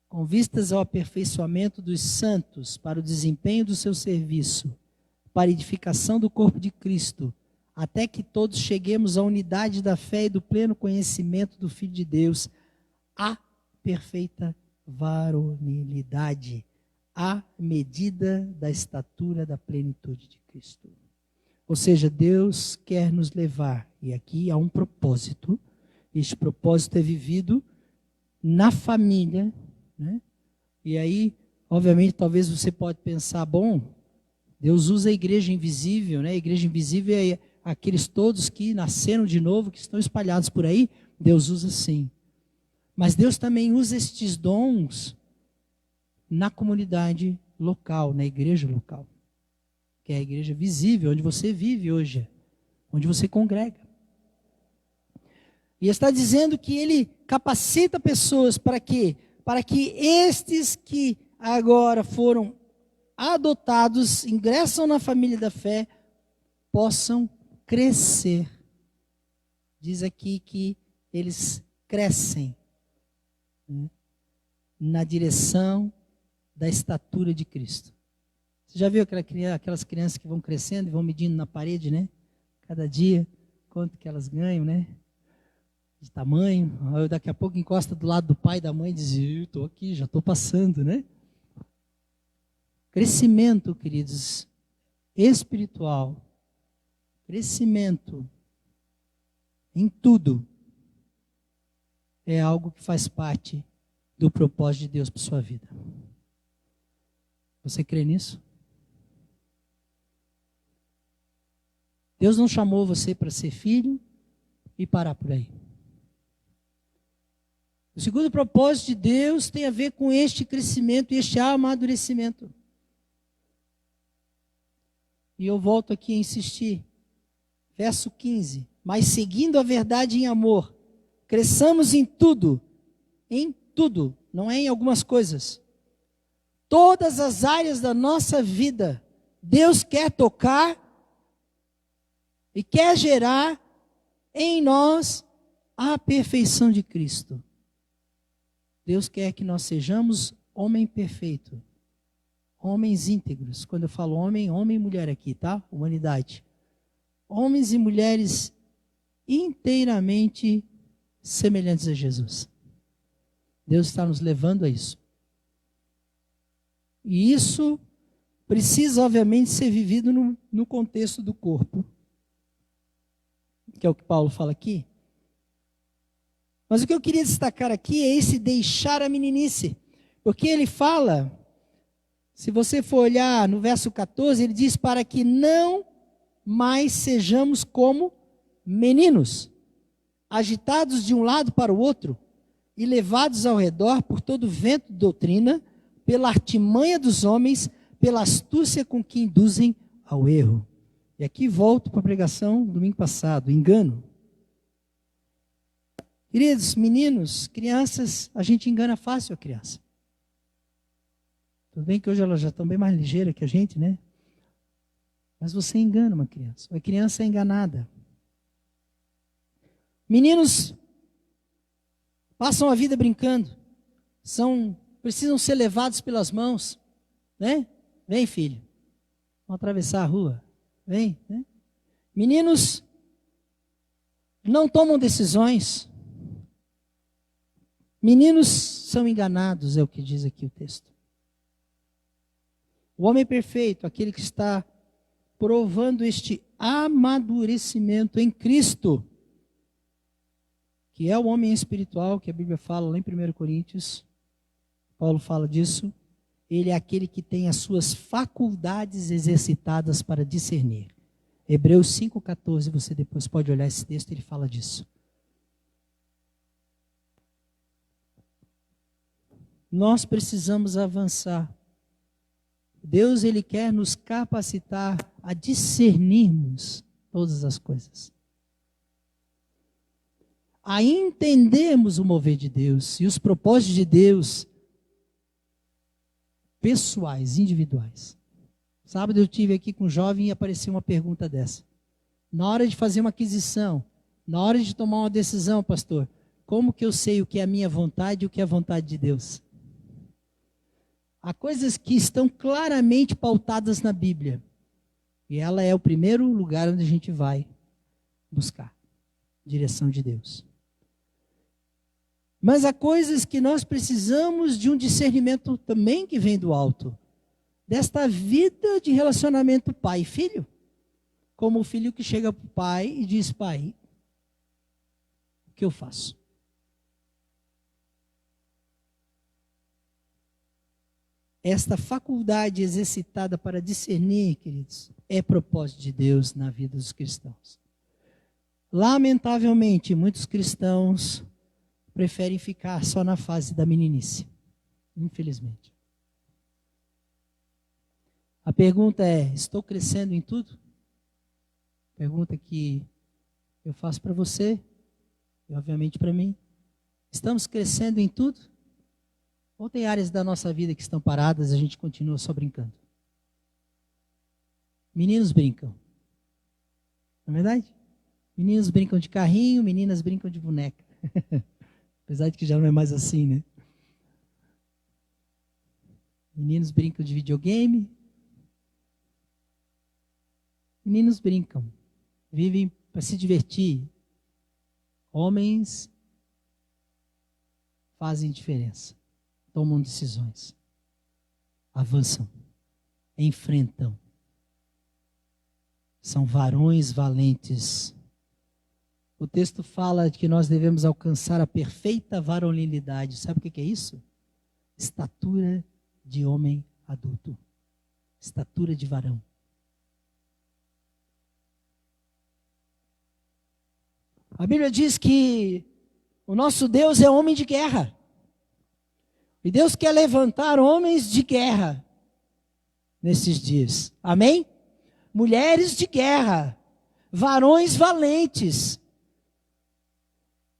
Com vistas ao aperfeiçoamento dos santos, para o desempenho do seu serviço, para a edificação do corpo de Cristo, até que todos cheguemos à unidade da fé e do pleno conhecimento do Filho de Deus, à perfeita varonilidade, à medida da estatura da plenitude de Cristo. Ou seja, Deus quer nos levar, e aqui há um propósito, este propósito é vivido na família, né? E aí, obviamente, talvez você pode pensar, bom, Deus usa a igreja invisível, né? A igreja invisível é aqueles todos que nasceram de novo, que estão espalhados por aí, Deus usa sim. Mas Deus também usa estes dons na comunidade local, na igreja local, que é a igreja visível, onde você vive hoje, onde você congrega. E está dizendo que ele capacita pessoas para quê? Para que estes que agora foram adotados, ingressam na família da fé, possam crescer. Diz aqui que eles crescem, né, na direção da estatura de Cristo. Você já viu aquelas crianças que vão crescendo e vão medindo na parede, né? Cada dia, quanto que elas ganham, né? De tamanho. Daqui a pouco encosta do lado do pai e da mãe e diz, eu estou aqui, já estou passando, né? Crescimento, queridos, espiritual, crescimento em tudo, é algo que faz parte do propósito de Deus para a sua vida. Você crê nisso? Deus não chamou você para ser filho e parar por aí. O segundo propósito de Deus tem a ver com este crescimento e este amadurecimento. E eu volto aqui a insistir. Verso 15. Mas seguindo a verdade em amor, cresçamos em tudo, não é em algumas coisas. Todas as áreas da nossa vida, Deus quer tocar e quer gerar em nós a perfeição de Cristo. Deus quer que nós sejamos homem perfeito, homens íntegros. Quando eu falo homem e mulher aqui, tá? Humanidade. Homens e mulheres inteiramente semelhantes a Jesus. Deus está nos levando a isso. E isso precisa, obviamente, ser vivido no contexto do corpo, que é o que Paulo fala aqui. Mas o que eu queria destacar aqui é esse deixar a meninice, porque ele fala, se você for olhar no verso 14, ele diz para que não mais sejamos como meninos, agitados de um lado para o outro e levados ao redor por todo vento de doutrina, pela artimanha dos homens, pela astúcia com que induzem ao erro. E aqui volto para a pregação do domingo passado, engano. Queridos, meninos, crianças, a gente engana fácil a criança. Tudo bem que hoje elas já estão bem mais ligeiras que a gente, né? Mas você engana uma criança. A criança é enganada. Meninos passam a vida brincando. Precisam ser levados pelas mãos. Né? Vem, filho. Vamos atravessar a rua. Vem. Né? Meninos não tomam decisões. Meninos são enganados, é o que diz aqui o texto. O homem perfeito, aquele que está provando este amadurecimento em Cristo, que é o homem espiritual, que a Bíblia fala lá em 1 Coríntios, Paulo fala disso, ele é aquele que tem as suas faculdades exercitadas para discernir. Hebreus 5,14, você depois pode olhar esse texto, ele fala disso. Nós precisamos avançar. Deus, ele quer nos capacitar a discernirmos todas as coisas. A entendermos o mover de Deus e os propósitos de Deus pessoais, individuais. Sábado eu estive aqui com um jovem e apareceu uma pergunta dessa. Na hora de fazer uma aquisição, na hora de tomar uma decisão, pastor, como que eu sei o que é a minha vontade e o que é a vontade de Deus? Há coisas que estão claramente pautadas na Bíblia. E ela é o primeiro lugar onde a gente vai buscar direção de Deus. Mas há coisas que nós precisamos de um discernimento também que vem do alto. Desta vida de relacionamento pai e filho. Como o filho que chega para o pai e diz, pai, o que eu faço? Esta faculdade exercitada para discernir, queridos, é propósito de Deus na vida dos cristãos. Lamentavelmente, muitos cristãos preferem ficar só na fase da meninice, infelizmente. A pergunta é, estou crescendo em tudo? Pergunta que eu faço para você e obviamente para mim. Estamos crescendo em tudo? Ou tem áreas da nossa vida que estão paradas e a gente continua só brincando? Meninos brincam. Não é verdade? Meninos brincam de carrinho, meninas brincam de boneca. Apesar de que já não é mais assim, né? Meninos brincam de videogame. Meninos brincam. Vivem para se divertir. Homens fazem diferença. Tomam decisões. Avançam. Enfrentam. São varões valentes. O texto fala de que nós devemos alcançar a perfeita varonilidade. Sabe o que é isso? Estatura de homem adulto. Estatura de varão. A Bíblia diz que o nosso Deus é homem de guerra. E Deus quer levantar homens de guerra nesses dias. Amém? Mulheres de guerra. Varões valentes.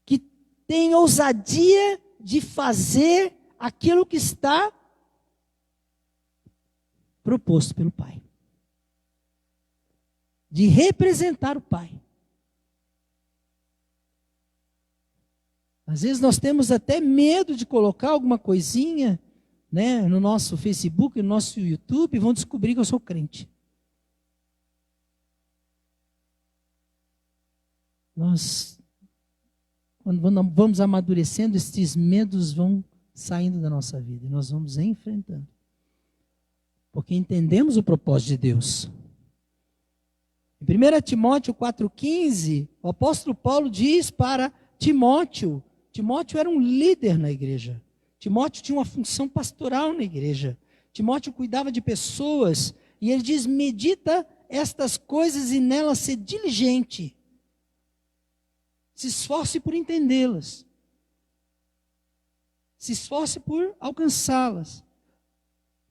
Que têm ousadia de fazer aquilo que está proposto pelo Pai. De representar o Pai. Às vezes nós temos até medo de colocar alguma coisinha, né, no nosso Facebook, no nosso YouTube, e vão descobrir que eu sou crente. Nós, quando vamos amadurecendo, esses medos vão saindo da nossa vida e nós vamos enfrentando. porque entendemos o propósito de Deus. Em 1 Timóteo 4,15, o apóstolo Paulo diz para Timóteo, Timóteo era um líder na igreja, Timóteo tinha uma função pastoral na igreja, Timóteo cuidava de pessoas, e ele diz, medita estas coisas e nelas ser diligente, se esforce por entendê-las, se esforce por alcançá-las,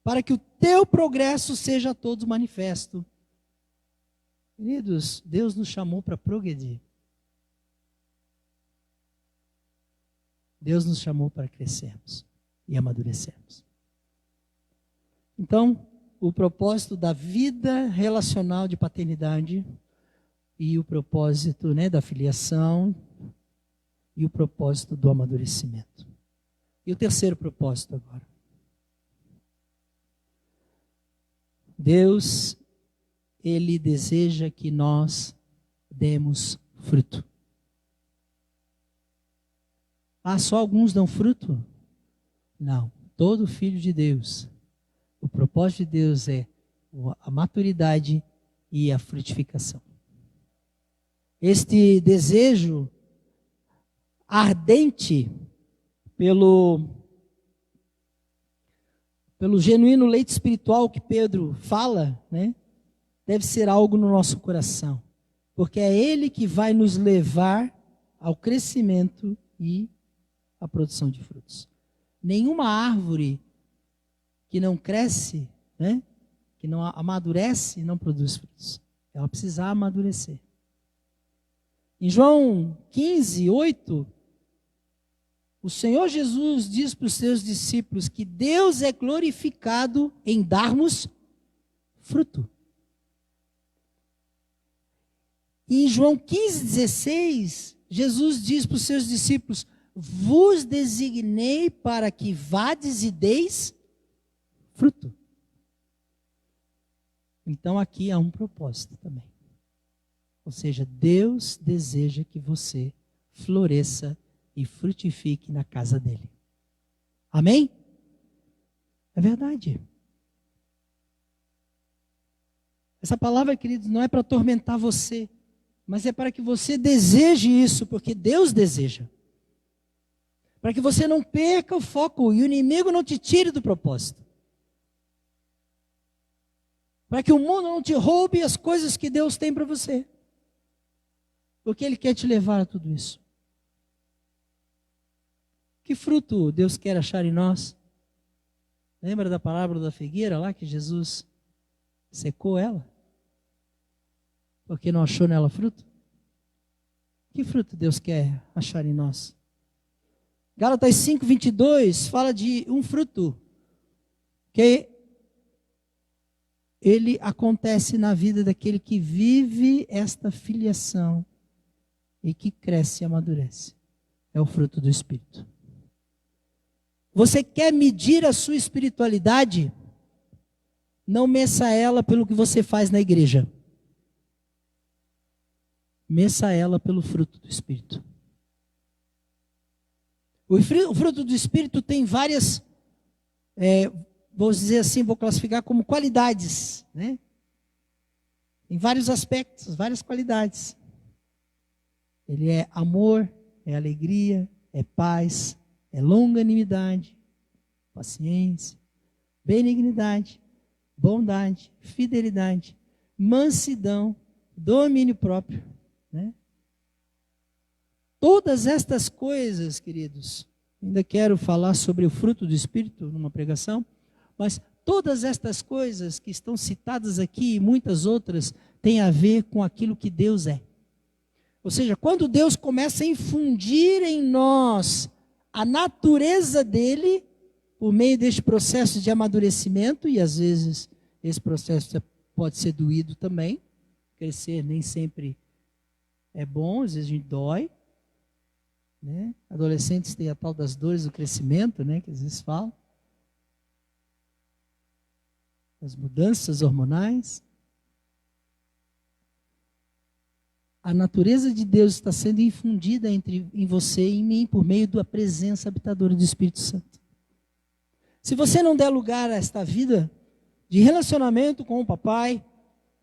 para que o teu progresso seja a todos manifesto. Queridos, Deus nos chamou para progredir. Deus nos chamou para crescermos e amadurecermos. Então, o propósito da vida relacional de paternidade e o propósito, da filiação e o propósito do amadurecimento. E o terceiro propósito agora. Deus, Ele deseja que nós demos fruto. Ah, só alguns dão fruto? Não, todo filho de Deus. O propósito de Deus é a maturidade e a frutificação. Este desejo ardente pelo genuíno leite espiritual que Pedro fala, deve ser algo no nosso coração, porque é Ele que vai nos levar ao crescimento e à produção de frutos. Nenhuma árvore que não cresce, que não amadurece, não produz frutos. Ela precisa amadurecer. Em João 15:8, o Senhor Jesus diz para os seus discípulos que Deus é glorificado em darmos fruto. E em João 15:16, Jesus diz para os seus discípulos, vos designei para que vades e deis fruto. Então aqui há um propósito também. Ou seja, Deus deseja que você floresça e frutifique na casa dele. Amém? É verdade. Essa palavra, queridos, não é para atormentar você, mas é para que você deseje isso, porque Deus deseja. Para que você não perca o foco e o inimigo não te tire do propósito. Para que o mundo não te roube as coisas que Deus tem para você. Porque Ele quer te levar a tudo isso. Que fruto Deus quer achar em nós? Lembra da parábola da figueira lá que Jesus secou ela? Porque não achou nela fruto? Que fruto Deus quer achar em nós? Gálatas 5:22 fala de um fruto que ele acontece na vida daquele que vive esta filiação e que cresce e amadurece. É o fruto do Espírito. Você quer medir a sua espiritualidade? Não meça ela pelo que você faz na igreja. Meça ela pelo fruto do Espírito. O fruto do Espírito tem várias, vou dizer assim, vou classificar como qualidades, Em vários aspectos, várias qualidades. Ele é amor, é alegria, é paz, é longanimidade, paciência, benignidade, bondade, fidelidade, mansidão, domínio próprio, Todas estas coisas, queridos, ainda quero falar sobre o fruto do Espírito numa pregação, mas todas estas coisas que estão citadas aqui e muitas outras têm a ver com aquilo que Deus é. Ou seja, quando Deus começa a infundir em nós a natureza dele, por meio deste processo de amadurecimento, e às vezes esse processo pode ser doído também, crescer nem sempre é bom, às vezes a gente dói, Adolescentes têm a tal das dores do crescimento, que às vezes falam, as mudanças hormonais. A natureza de Deus está sendo infundida em você e em mim por meio da presença habitadora do Espírito Santo. Se você não der lugar a esta vida de relacionamento com o papai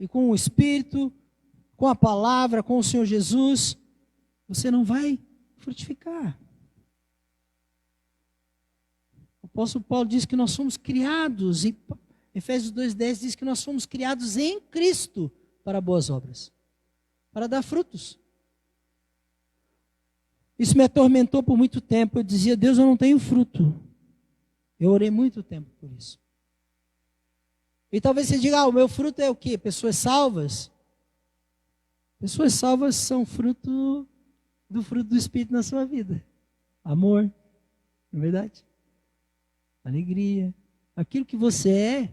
e com o Espírito, com a palavra, com o Senhor Jesus, você não vai frutificar. O apóstolo Paulo diz que nós somos criados, em Efésios 2,10 diz que nós somos criados em Cristo para boas obras, para dar frutos. Isso me atormentou por muito tempo. Eu dizia, Deus, eu não tenho fruto. Eu orei muito tempo por isso. E talvez você diga, o meu fruto é o quê? Pessoas salvas? Pessoas salvas são fruto do Espírito na sua vida. Amor, não é verdade? Alegria. Aquilo que você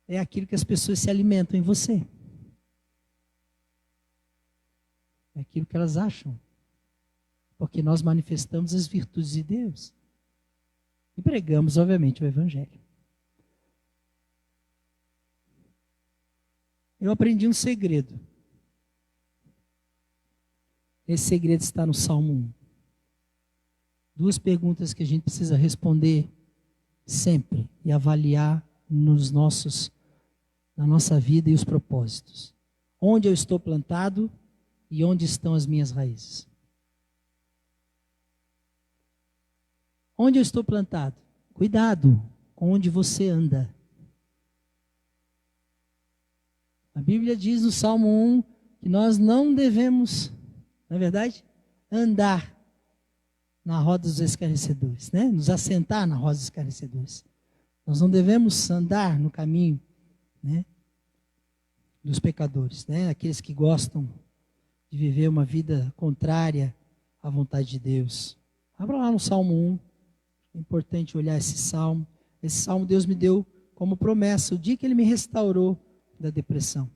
é aquilo que as pessoas se alimentam em você. É aquilo que elas acham. Porque nós manifestamos as virtudes de Deus. E pregamos, obviamente, o Evangelho. Eu aprendi um segredo. Esse segredo está no Salmo 1. Duas perguntas que a gente precisa responder sempre e avaliar na nossa vida e os propósitos. Onde eu estou plantado e onde estão as minhas raízes? Onde eu estou plantado? Cuidado com onde você anda. A Bíblia diz no Salmo 1 que nós não devemos, não é verdade? Andar na roda dos escarnecedores, né? Nos assentar na roda dos escarnecedores. Nós não devemos andar no caminho, né, dos pecadores, né? Aqueles que gostam de viver uma vida contrária à vontade de Deus. Abra lá no Salmo 1. É importante olhar esse salmo. Esse salmo Deus me deu como promessa, o dia que Ele me restaurou da depressão.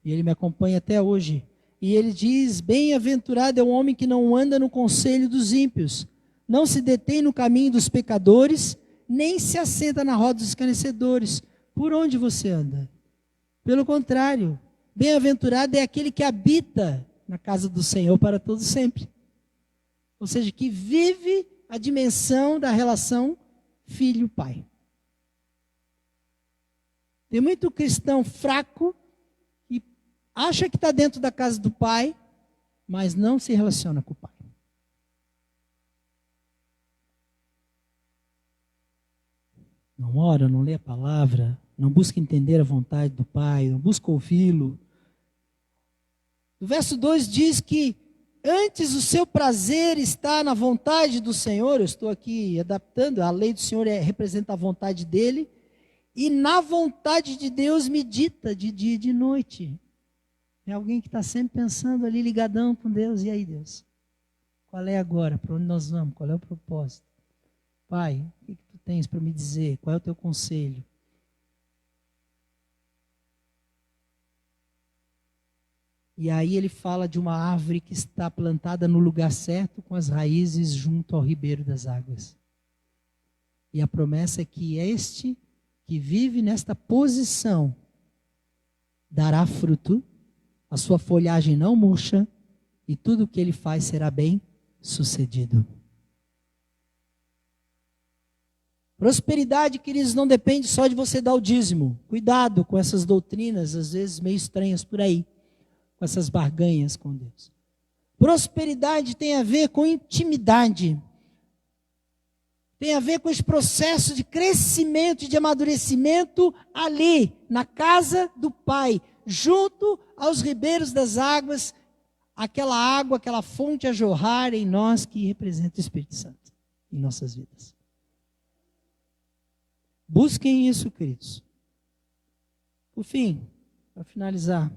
E Ele me acompanha até hoje. E Ele diz, bem-aventurado é o homem que não anda no conselho dos ímpios, não se detém no caminho dos pecadores, nem se assenta na roda dos escarnecedores. Por onde você anda? Pelo contrário, bem-aventurado é aquele que habita na casa do Senhor para todo sempre. Ou seja, que vive a dimensão da relação filho-pai. Tem muito cristão fraco que acha que está dentro da casa do pai, mas não se relaciona com o pai. Não ora, não lê a palavra, não busca entender a vontade do pai, não busca ouvi-lo. O verso 2 diz que antes o seu prazer está na vontade do Senhor. Eu estou aqui adaptando, a lei do Senhor representa a vontade dele, e na vontade de Deus medita de dia e de noite. É alguém que está sempre pensando ali, ligadão com Deus. E aí, Deus? Qual é agora? Para onde nós vamos? Qual é o propósito? Pai, o que tu tens para me dizer? Qual é o teu conselho? E aí ele fala de uma árvore que está plantada no lugar certo, com as raízes junto ao ribeiro das águas. E a promessa é que este que vive nesta posição dará fruto, a sua folhagem não murcha, e tudo o que ele faz será bem sucedido. Prosperidade, queridos, não depende só de você dar o dízimo. Cuidado com essas doutrinas, às vezes meio estranhas por aí, com essas barganhas com Deus. Prosperidade tem a ver com intimidade. Tem a ver com esse processo de crescimento e de amadurecimento ali, na casa do Pai, junto aos ribeiros das águas, aquela água, aquela fonte a jorrar em nós que representa o Espírito Santo em nossas vidas. Busquem isso, queridos. Por fim, para finalizar,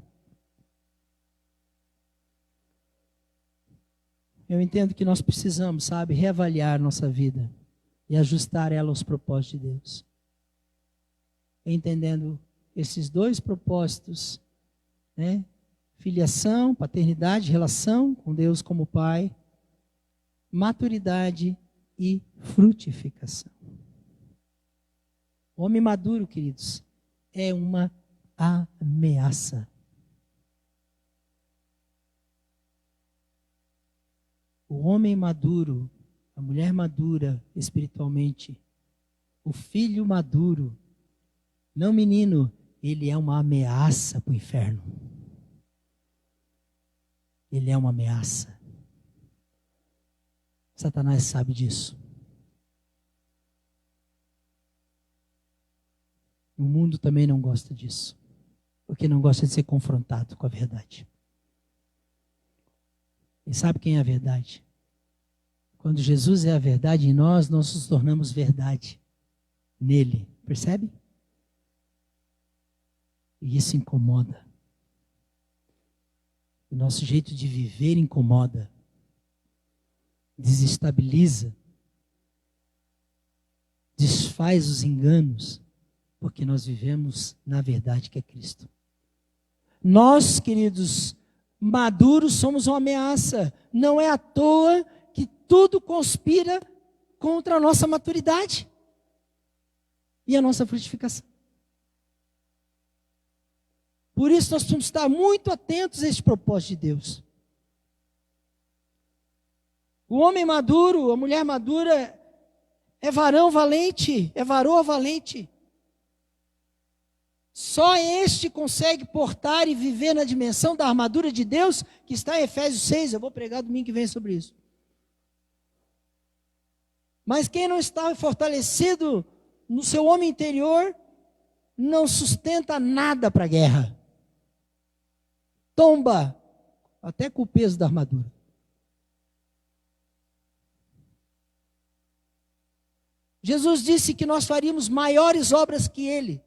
eu entendo que nós precisamos, reavaliar nossa vida e ajustar ela aos propósitos de Deus. Entendendo esses dois propósitos, né? Filiação, paternidade, relação com Deus como Pai, maturidade e frutificação. O homem maduro, queridos, é uma ameaça. O homem maduro, a mulher madura espiritualmente, o filho maduro, Não, menino, ele é uma ameaça para o inferno. Ele é uma ameaça. Satanás sabe disso. O mundo também não gosta disso, porque não gosta de ser confrontado com a verdade. E sabe quem é a verdade? Quando Jesus é a verdade em nós, nós nos tornamos verdade nele. Percebe? E isso incomoda. O nosso jeito de viver incomoda. Desestabiliza. Desfaz os enganos. Porque nós vivemos na verdade que é Cristo. Nós, queridos, maduros, somos uma ameaça. Não é à toa que tudo conspira contra a nossa maturidade e a nossa frutificação. Por isso nós precisamos estar muito atentos a esse propósito de Deus. O homem maduro, a mulher madura, é varão valente, é varoa valente. Só este consegue portar e viver na dimensão da armadura de Deus, que está em Efésios 6. Eu vou pregar domingo que vem sobre isso. Mas quem não está fortalecido no seu homem interior, não sustenta nada para a guerra. Tomba, até com o peso da armadura. Jesus disse que nós faríamos maiores obras que Ele.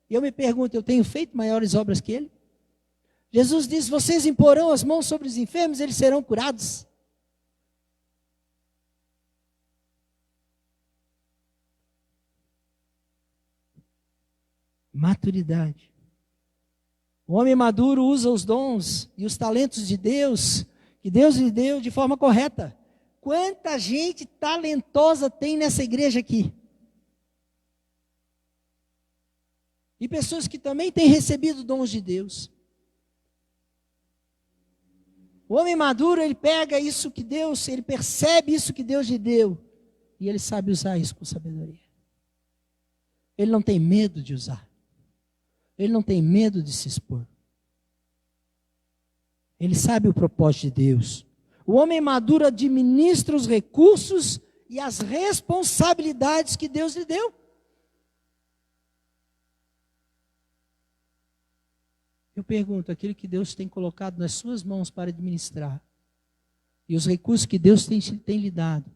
E eu me pergunto, eu tenho feito maiores obras que Ele? Jesus disse, vocês imporão as mãos sobre os enfermos, eles serão curados. Maturidade. O homem maduro usa os dons e os talentos de Deus, que Deus lhe deu de forma correta. Quanta gente talentosa tem nessa igreja aqui? E pessoas que também têm recebido dons de Deus. O homem maduro, ele pega isso que Deus, ele percebe isso que Deus lhe deu. E ele sabe usar isso com sabedoria. Ele não tem medo de usar. Ele não tem medo de se expor. Ele sabe o propósito de Deus. O homem maduro administra os recursos e as responsabilidades que Deus lhe deu. Eu pergunto, aquilo que Deus tem colocado nas suas mãos para administrar, e os recursos que Deus tem lhe dado,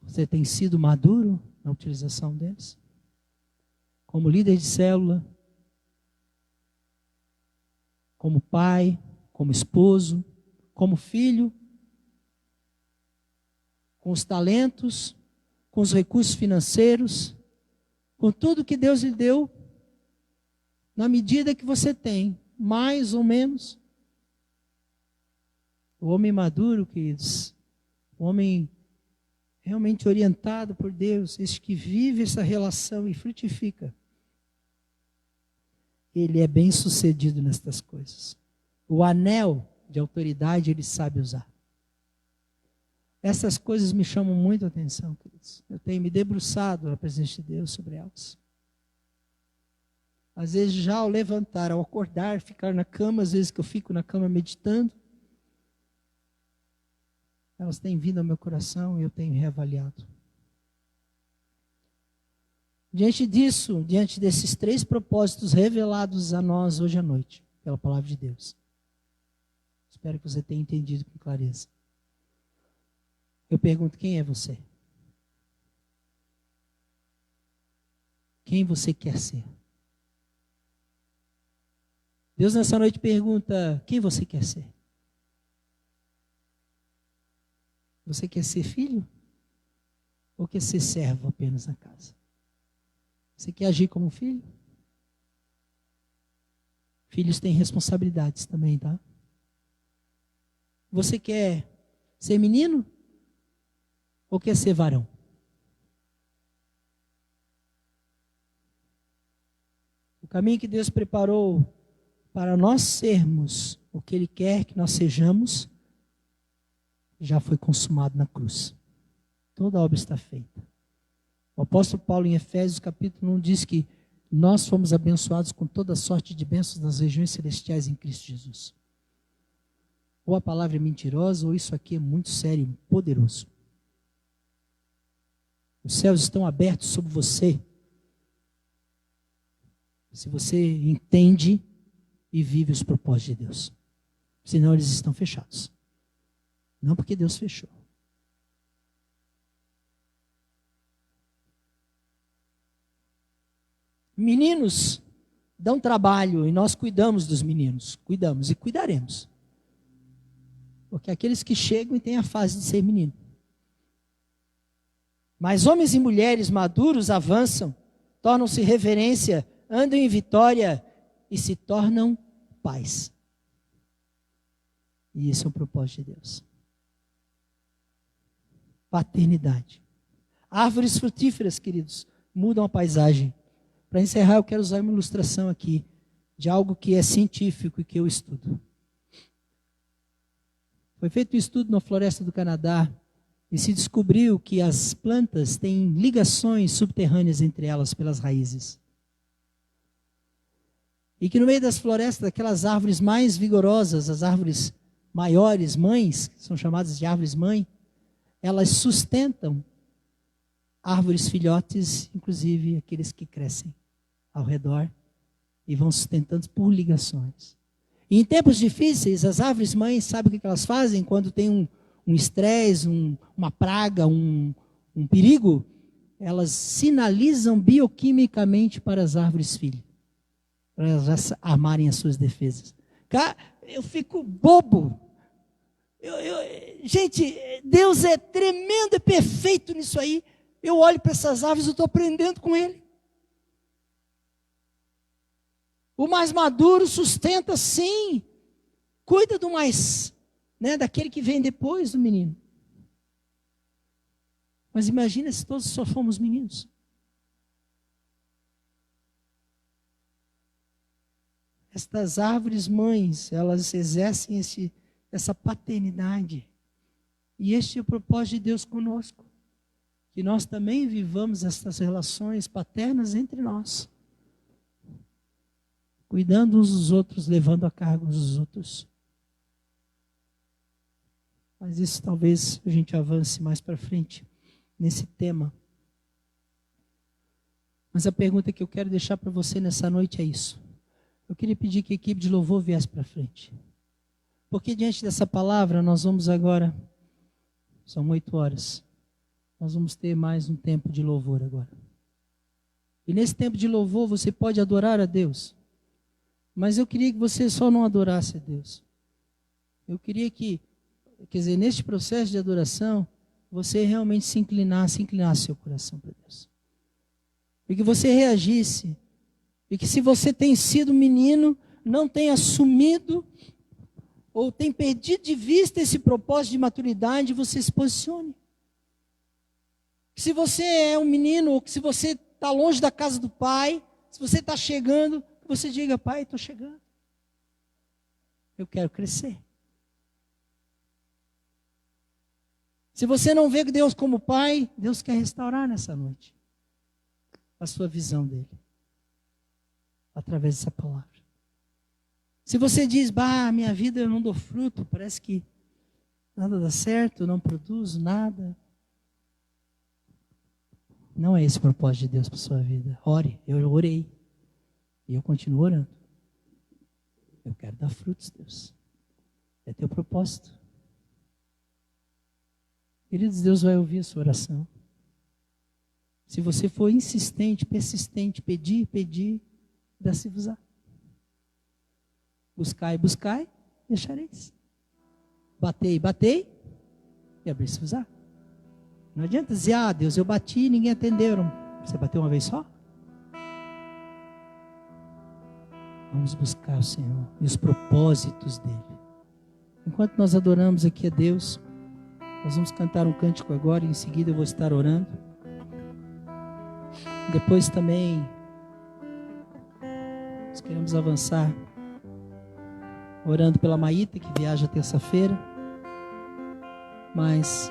você tem sido maduro na utilização deles? Como líder de célula, como pai, como esposo, como filho, com os talentos, com os recursos financeiros, com tudo que Deus lhe deu, na medida que você tem, mais ou menos. O homem maduro, queridos, o homem realmente orientado por Deus, esse que vive essa relação e frutifica, ele é bem sucedido nestas coisas. O anel de autoridade ele sabe usar. Essas coisas me chamam muito a atenção, queridos. Eu tenho me debruçado na presença de Deus sobre elas. Às vezes já ao levantar, ao acordar, ficar na cama, às vezes que eu fico na cama meditando, elas têm vindo ao meu coração e eu tenho reavaliado. Diante disso, diante desses 3 propósitos revelados a nós hoje à noite, pela palavra de Deus, espero que você tenha entendido com clareza. Eu pergunto, quem é você? Quem você quer ser? Deus nessa noite pergunta, quem você quer ser? Você quer ser filho? Ou quer ser servo apenas na casa? Você quer agir como filho? Filhos têm responsabilidades também, tá? Você quer ser menino? Ou quer ser varão? O caminho que Deus preparou para nós sermos o que Ele quer que nós sejamos, já foi consumado na cruz. Toda a obra está feita. O apóstolo Paulo em Efésios capítulo 1 diz que nós fomos abençoados com toda sorte de bênçãos nas regiões celestiais em Cristo Jesus. Ou a palavra é mentirosa, ou isso aqui é muito sério e poderoso. Os céus estão abertos sobre você. Se você entende e vive os propósitos de Deus. Senão eles estão fechados. Não porque Deus fechou. Meninos dão trabalho e nós cuidamos dos meninos. Cuidamos e cuidaremos. Porque aqueles que chegam e têm a fase de ser menino. Mas homens e mulheres maduros avançam, tornam-se reverência, andam em vitória e se tornam pais. E esse é o propósito de Deus. Paternidade. Árvores frutíferas, queridos, mudam a paisagem. Para encerrar, eu quero usar uma ilustração aqui de algo que é científico e que eu estudo. Foi feito um estudo na floresta do Canadá e se descobriu que as plantas têm ligações subterrâneas entre elas pelas raízes. E que no meio das florestas, aquelas árvores mais vigorosas, as árvores maiores, mães, que são chamadas de árvores mãe, elas sustentam árvores filhotes, inclusive aqueles que crescem ao redor e vão sustentando por ligações. E em tempos difíceis, as árvores mães, sabe o que elas fazem quando tem um estresse, uma praga, um perigo? Elas sinalizam bioquimicamente para as árvores filhas, para elas armarem as suas defesas. Cara, eu fico bobo. Gente, Deus é tremendo, é perfeito nisso aí. Eu olho para essas árvores e estou aprendendo com Ele. O mais maduro sustenta, sim. Cuida do mais, daquele que vem depois do menino. Mas imagina se todos só fomos meninos. Estas árvores mães, elas exercem essa paternidade. E este é o propósito de Deus conosco. Que nós também vivamos estas relações paternas entre nós. Cuidando uns dos outros, levando a cargo uns dos outros. Mas isso talvez a gente avance mais para frente nesse tema. Mas a pergunta que eu quero deixar para você nessa noite é isso. Eu queria pedir que a equipe de louvor viesse para frente. Porque diante dessa palavra nós vamos agora, são 8 horas, nós vamos ter mais um tempo de louvor agora. E nesse tempo de louvor você pode adorar a Deus. Mas eu queria que você só não adorasse a Deus. Eu queria que, neste processo de adoração, você realmente se inclinasse seu coração para Deus. E que você reagisse. E que se você tem sido menino, não tem assumido ou tem perdido de vista esse propósito de maturidade, você se posicione. Se você é um menino, ou se você está longe da casa do pai, se você está chegando, você diga: pai, estou chegando. Eu quero crescer. Se você não vê Deus como pai, Deus quer restaurar nessa noite a sua visão dele. Através dessa palavra. Se você diz: minha vida eu não dou fruto, parece que nada dá certo, não produzo nada. Não é esse o propósito de Deus para a sua vida. Ore, eu orei. E eu continuo orando. Eu quero dar frutos, Deus. É teu propósito. Queridos, Deus vai ouvir a sua oração. Se você for insistente, persistente, pedir, dá-se-vos-á. Buscai, e achareis. Batei, e abrir-se-vos-á. Não adianta dizer: Deus, eu bati e ninguém atendeu. Você bateu uma vez só? Vamos buscar o Senhor e os propósitos dele. Enquanto nós adoramos aqui a Deus, nós vamos cantar um cântico agora e em seguida eu vou estar orando. Depois também nós queremos avançar orando pela Maíta, que viaja terça-feira. Mas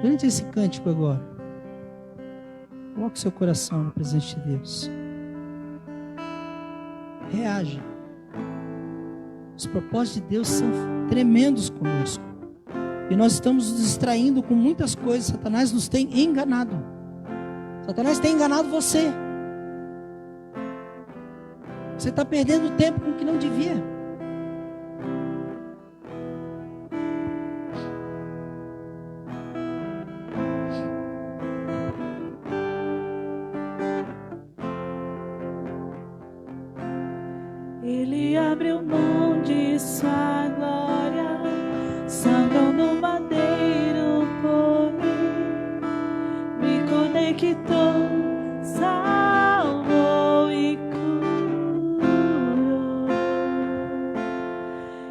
durante esse cântico agora, coloque seu coração no presente de Deus. reage. Os propósitos de Deus são tremendos conosco. E nós estamos nos distraindo com muitas coisas. Satanás nos tem enganado. Satanás tem enganado você. Você está perdendo tempo com o que não devia. Ele abriu mão de sua glória, sangrou no madeiro por mim, me conectou, salvou e curou.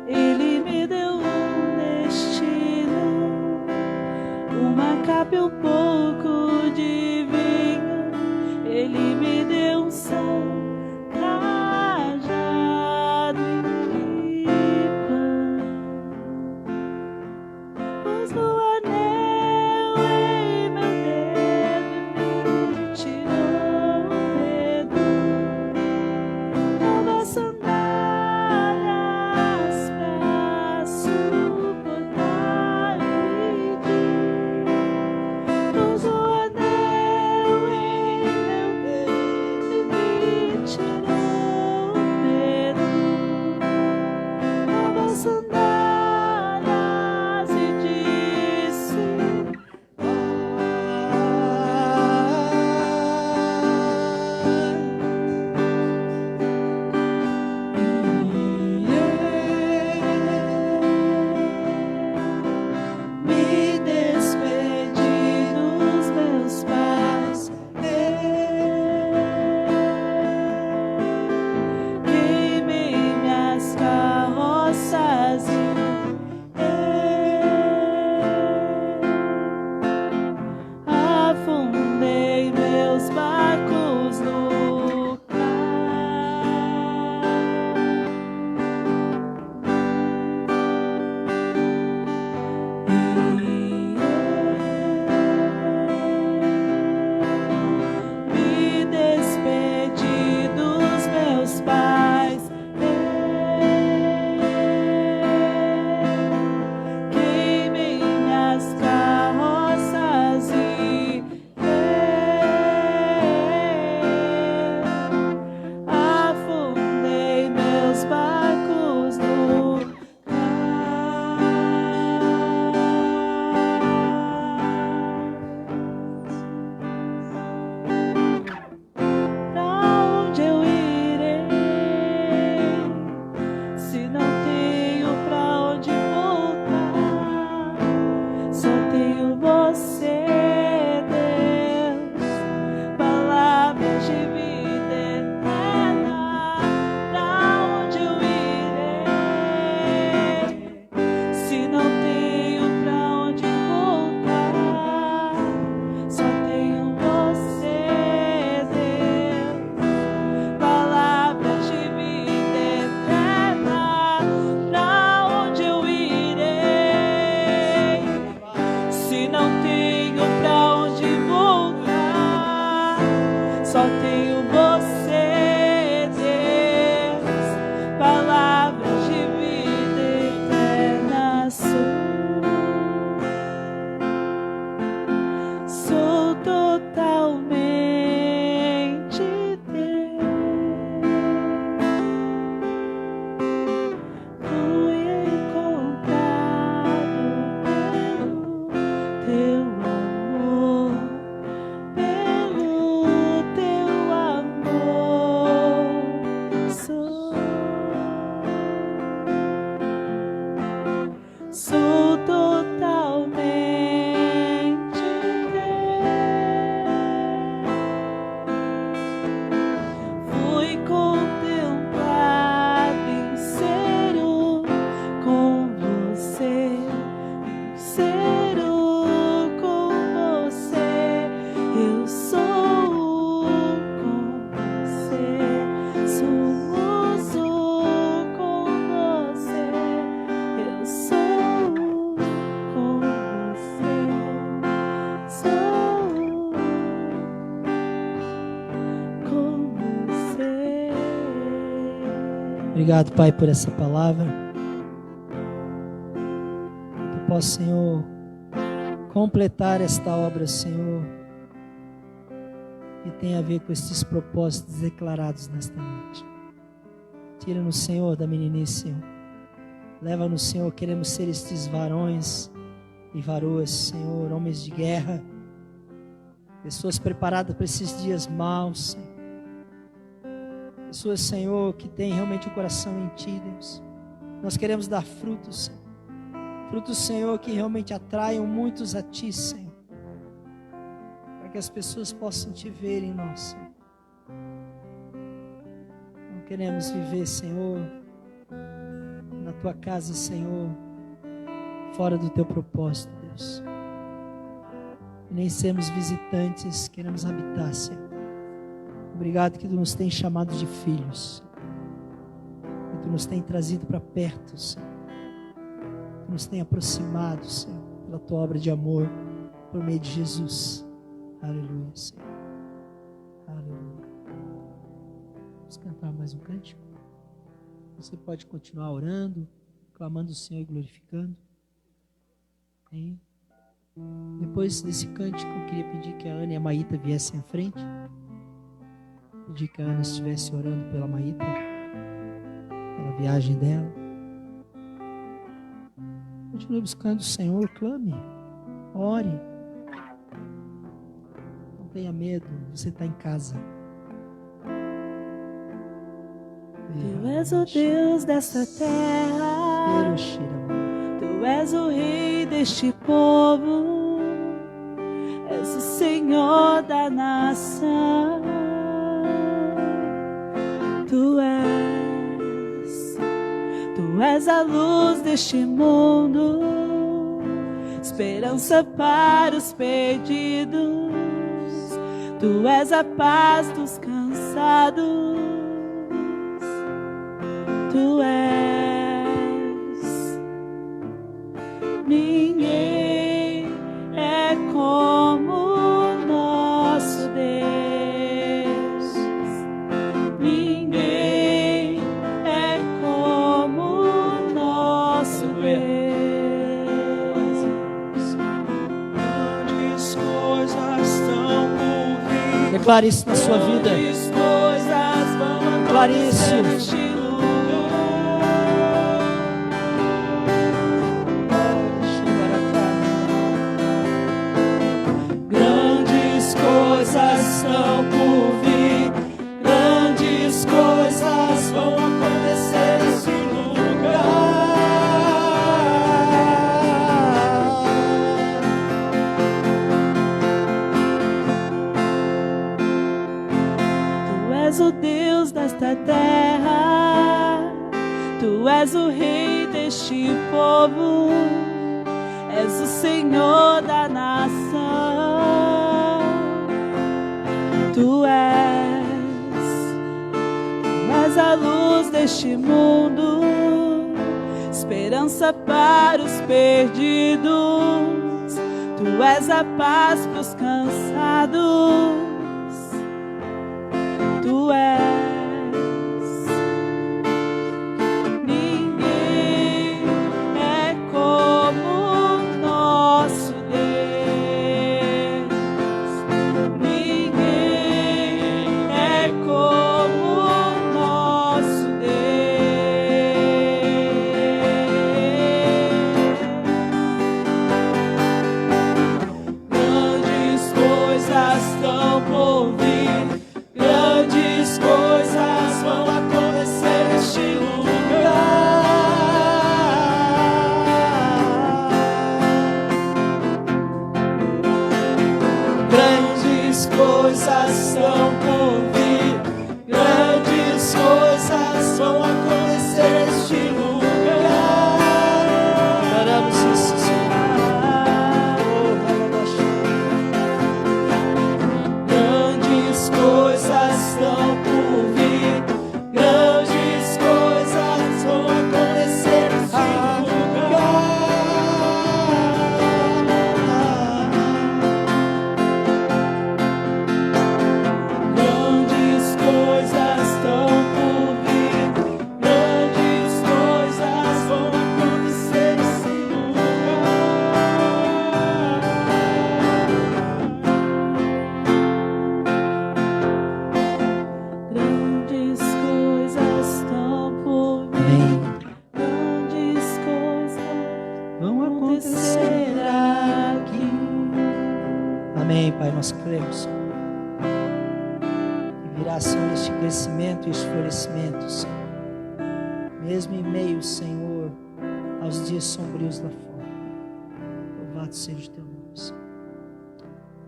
Ele me deu um destino, uma capa e um pouco de vinho. Ele me deu um som, Obrigado, Pai, por essa palavra. Que eu possa, Senhor, completar esta obra, Senhor, que tem a ver com esses propósitos declarados nesta noite. Tira-nos, Senhor, da meninice, Senhor. Leva-nos, Senhor, queremos ser estes varões e varoas, Senhor, homens de guerra, pessoas preparadas para esses dias maus, Senhor. Pessoas, Senhor, que têm realmente o coração em Ti, Deus. Nós queremos dar frutos, Senhor. Frutos, Senhor, que realmente atraiam muitos a Ti, Senhor. Para que as pessoas possam Te ver em nós, Senhor. Não queremos viver, Senhor, na Tua casa, Senhor, fora do Teu propósito, Deus. E nem sermos visitantes, queremos habitar, Senhor. Obrigado que Tu nos tem chamado de filhos. Que Tu nos tem trazido para perto, Senhor. Que nos tem aproximado, Senhor, pela Tua obra de amor, por meio de Jesus. Aleluia, Senhor. Aleluia. Vamos cantar mais um cântico? Você pode continuar orando, clamando o Senhor e glorificando. Hein? Depois desse cântico, eu queria pedir que a Ana e a Maíta viessem à frente. Pedir que a Ana estivesse orando pela Maíta, pela viagem dela. Continue buscando o Senhor, clame, ore. Não tenha medo, você está em casa. Tu és o Deus desta terra, Tu és o Rei deste povo, és o Senhor da nação. Tu és a luz deste mundo, esperança para os perdidos. Tu és a paz dos cansados. Tu és, ninguém é como o nosso Deus. Ninguém é como o nosso Deus. Grandes coisas estão por vir. Declare isso na sua vida. Grandes coisas vão Declare isso. acontecer. Coisas estão por vir, grandes coisas vão acontecer nesse lugar. Tu és o Deus desta terra, Tu és o Rei deste povo, és o Senhor da nação. Tu és a luz deste mundo, esperança para os perdidos. Tu és a paz para os cansados. Tu és, ninguém é como o nosso Deus. Ninguém é como o nosso Deus. Grandes coisas estão por vir, grandes coisas Amém, Pai, nós cremos que virá, Senhor, este crescimento e este florescimento, Senhor. Mesmo em meio, Senhor, aos dias sombrios lá fora. Louvado seja o teu nome, Senhor.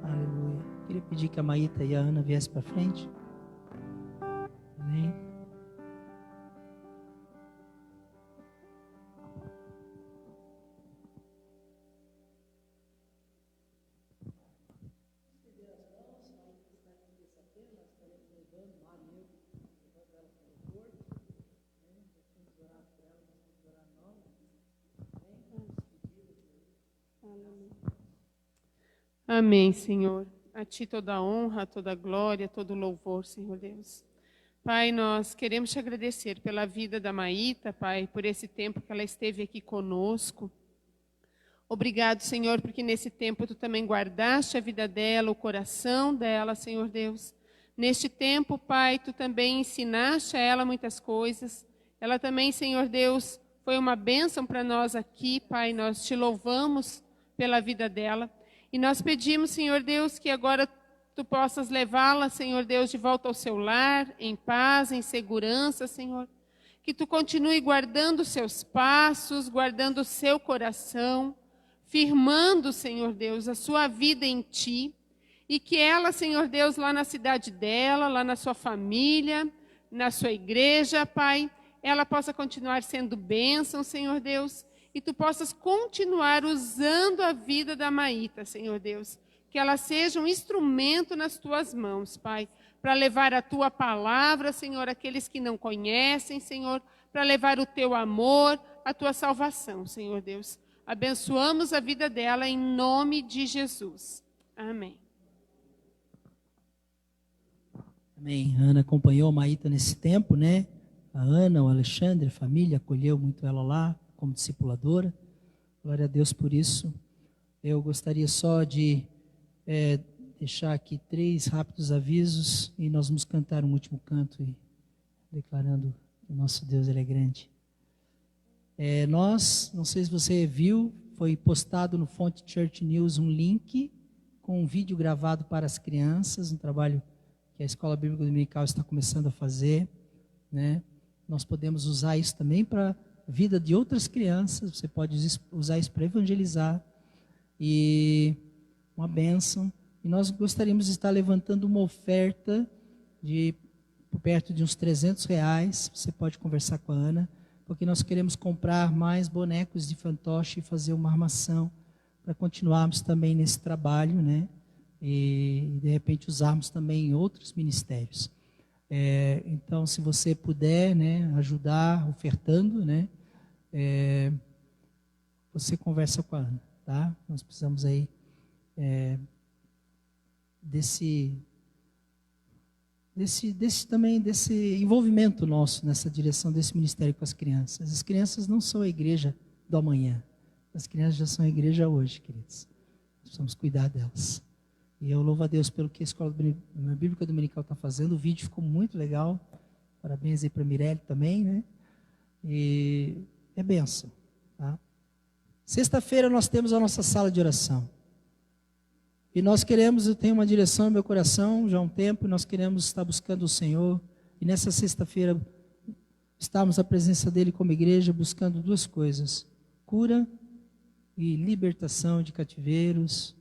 Aleluia. Queria pedir que a Maíta e a Ana viessem para frente. Amém. Amém, Senhor. A Ti toda a honra, toda a glória, todo o louvor, Senhor Deus. Pai, nós queremos Te agradecer pela vida da Maíta, Pai, por esse tempo que ela esteve aqui conosco. Obrigado, Senhor, porque nesse tempo Tu também guardaste a vida dela, o coração dela, Senhor Deus. Neste tempo, Pai, Tu também ensinaste a ela muitas coisas. Ela também, Senhor Deus, foi uma bênção para nós aqui, Pai. Nós Te louvamos pela vida dela. E nós pedimos, Senhor Deus, que agora Tu possas levá-la, Senhor Deus, de volta ao seu lar, em paz, em segurança, Senhor. Que Tu continue guardando os seus passos, guardando o seu coração, firmando, Senhor Deus, a sua vida em Ti. E que ela, Senhor Deus, lá na cidade dela, lá na sua família, na sua igreja, Pai, ela possa continuar sendo bênção, Senhor Deus. E Tu possas continuar usando a vida da Maíta, Senhor Deus. Que ela seja um instrumento nas Tuas mãos, Pai, para levar a Tua palavra, Senhor, àqueles que não conhecem, Senhor, para levar o Teu amor, a Tua salvação, Senhor Deus. Abençoamos a vida dela em nome de Jesus. Amém. Amém. A Ana acompanhou a Maíta nesse tempo, né? A Ana, o Alexandre, a família, acolheu muito ela lá como discipuladora. Glória a Deus por isso. Eu gostaria só de deixar aqui 3 rápidos avisos e nós vamos cantar um último canto e declarando que o nosso Deus ele é grande. Nós, não sei se você viu, foi postado no Fonte Church News um link com um vídeo gravado para as crianças, um trabalho que a Escola Bíblica Dominical está começando a fazer, né? Nós podemos usar isso também para a vida de outras crianças, você pode usar isso para evangelizar, e uma bênção. E nós gostaríamos de estar levantando uma oferta de por perto de uns R$300, você pode conversar com a Ana, porque nós queremos comprar mais bonecos de fantoche e fazer uma armação, para continuarmos também nesse trabalho, né? E de repente usarmos também em outros ministérios. Então, se você puder, né, ajudar ofertando, né, você conversa com a Ana, tá? Nós precisamos aí desse envolvimento nosso nessa direção desse ministério com as crianças. As crianças não são a igreja do amanhã, as crianças já são a igreja hoje, queridos. Nós precisamos cuidar delas. E eu louvo a Deus pelo que a Escola Bíblica Dominical está fazendo. O vídeo ficou muito legal. Parabéns aí para a Mirelle também, né? E é bênção, tá? Sexta-feira nós temos a nossa sala de oração. E nós queremos, eu tenho uma direção no meu coração já há um tempo, e nós queremos estar buscando o Senhor. E nessa sexta-feira estamos à presença dEle como igreja buscando 2 coisas: cura e libertação de cativeiros,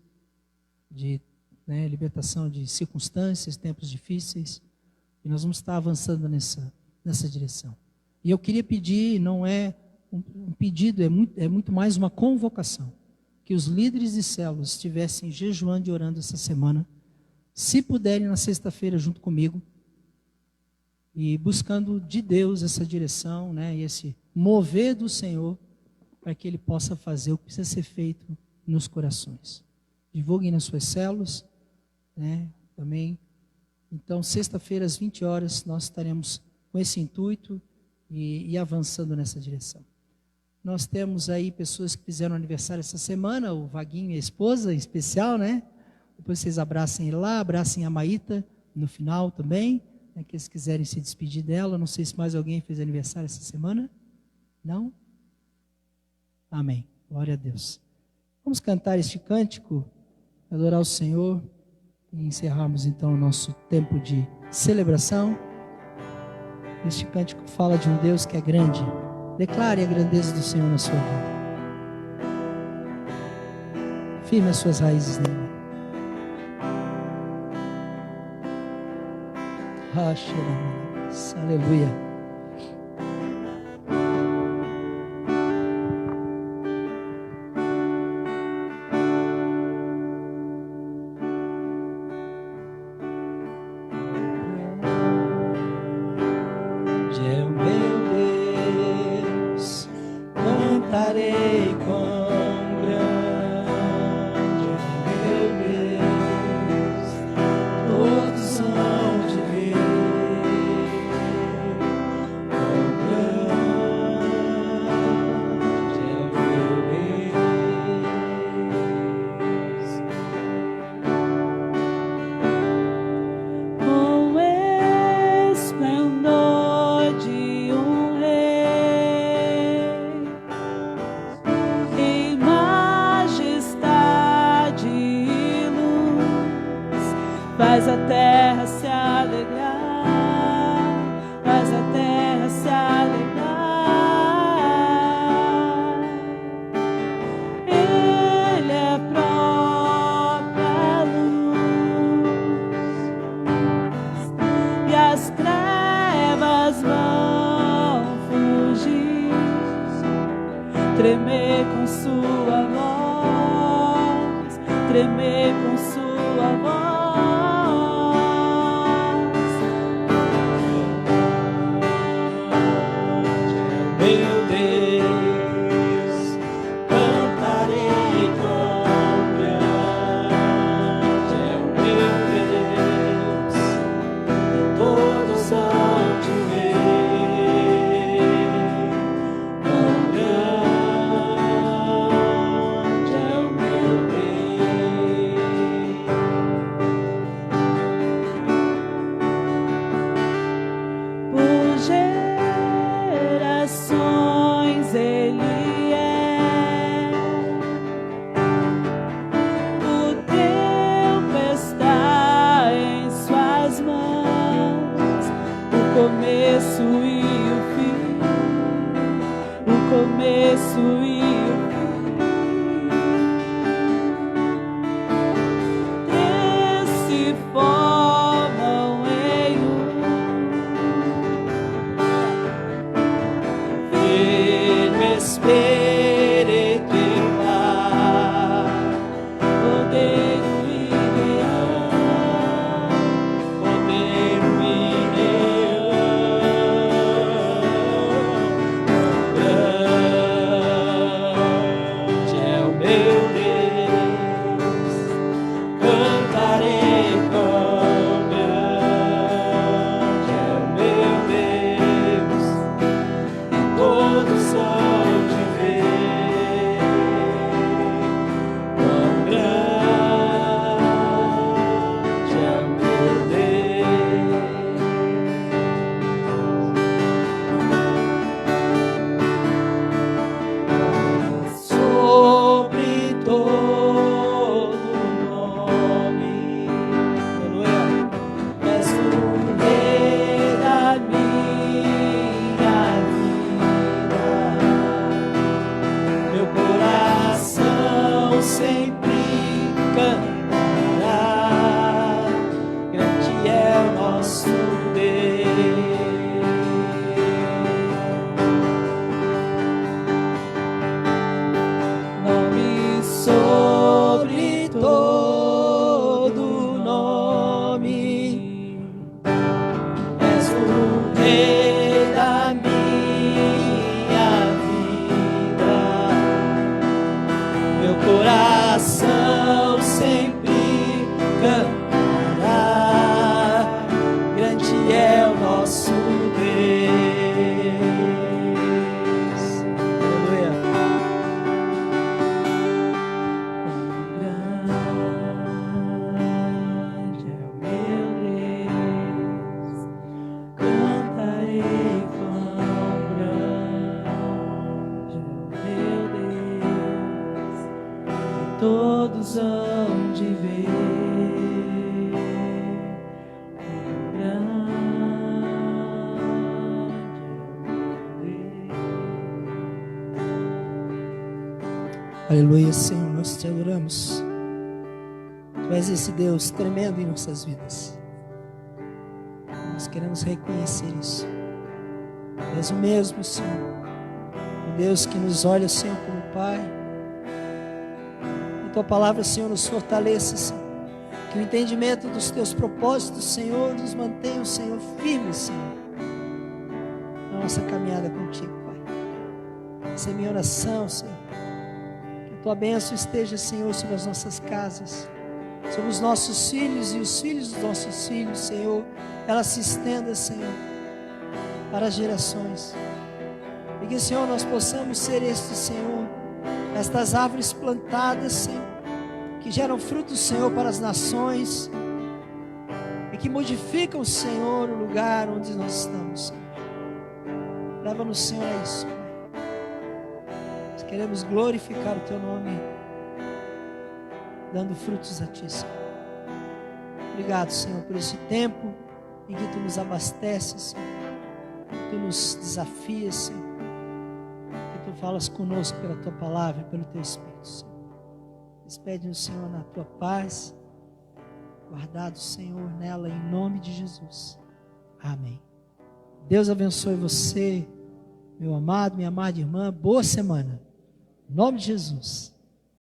libertação de circunstâncias, tempos difíceis, e nós vamos estar avançando nessa direção. E eu queria pedir, não é um pedido, é muito mais uma convocação, que os líderes de células estivessem jejuando e orando essa semana, se puderem na sexta-feira junto comigo, e buscando de Deus essa direção, né, e esse mover do Senhor, para que Ele possa fazer o que precisa ser feito nos corações. Divulguem nas suas células, né, também. Então, sexta-feira, às 20 horas, nós estaremos com esse intuito e avançando nessa direção. Nós temos aí pessoas que fizeram aniversário essa semana, o Vaguinho e a esposa, em especial, né? Depois vocês abracem ele lá, abracem a Maíta no final também, né, que eles quiserem se despedir dela. Não sei se mais alguém fez aniversário essa semana. Não? Amém. Glória a Deus. Vamos cantar este cântico, adorar o Senhor. e encerrarmos então o nosso tempo de celebração. Este cântico fala de um Deus que é grande. Declare a grandeza do Senhor na sua vida. Firme as suas raízes nele. Aleluia. Faz a terra se alegrar, faz a terra se alegrar. Ele é a própria luz, e as trevas vão fugir, tremer com sua voz, tremer com sua voz. Todos hão de ver. Aleluia, Senhor, nós te adoramos. Tu és esse Deus tremendo em nossas vidas. Nós queremos reconhecer isso. Tu és o mesmo, Senhor. O Deus que nos olha, Senhor, como Pai. Que tua palavra, Senhor, nos fortaleça, Senhor. Que o entendimento dos teus propósitos, Senhor, nos mantenha, Senhor, firmes, Senhor, na nossa caminhada contigo, Pai. Essa é a minha oração, Senhor. Que a tua bênção esteja, Senhor, sobre as nossas casas, sobre os nossos filhos e os filhos dos nossos filhos, Senhor. Ela se estenda, Senhor, para as gerações. E que, Senhor, nós possamos ser Senhor, estas árvores plantadas, Senhor, que geram frutos, Senhor, para as nações e que modificam, Senhor, o lugar onde nós estamos, Senhor. Leva-nos, Senhor, a isso, Pai. Nós queremos glorificar o Teu nome, dando frutos a Ti, Senhor. Obrigado, Senhor, por esse tempo em que Tu nos abasteces, Senhor, que Tu nos desafias, Senhor, que Tu falas conosco pela Tua palavra e pelo Teu Espírito, Senhor. Despede-nos, Senhor, na Tua paz, guardado, Senhor, nela, em nome de Jesus. Amém. Deus abençoe você, meu amado, minha amada irmã. Boa semana. Em nome de Jesus.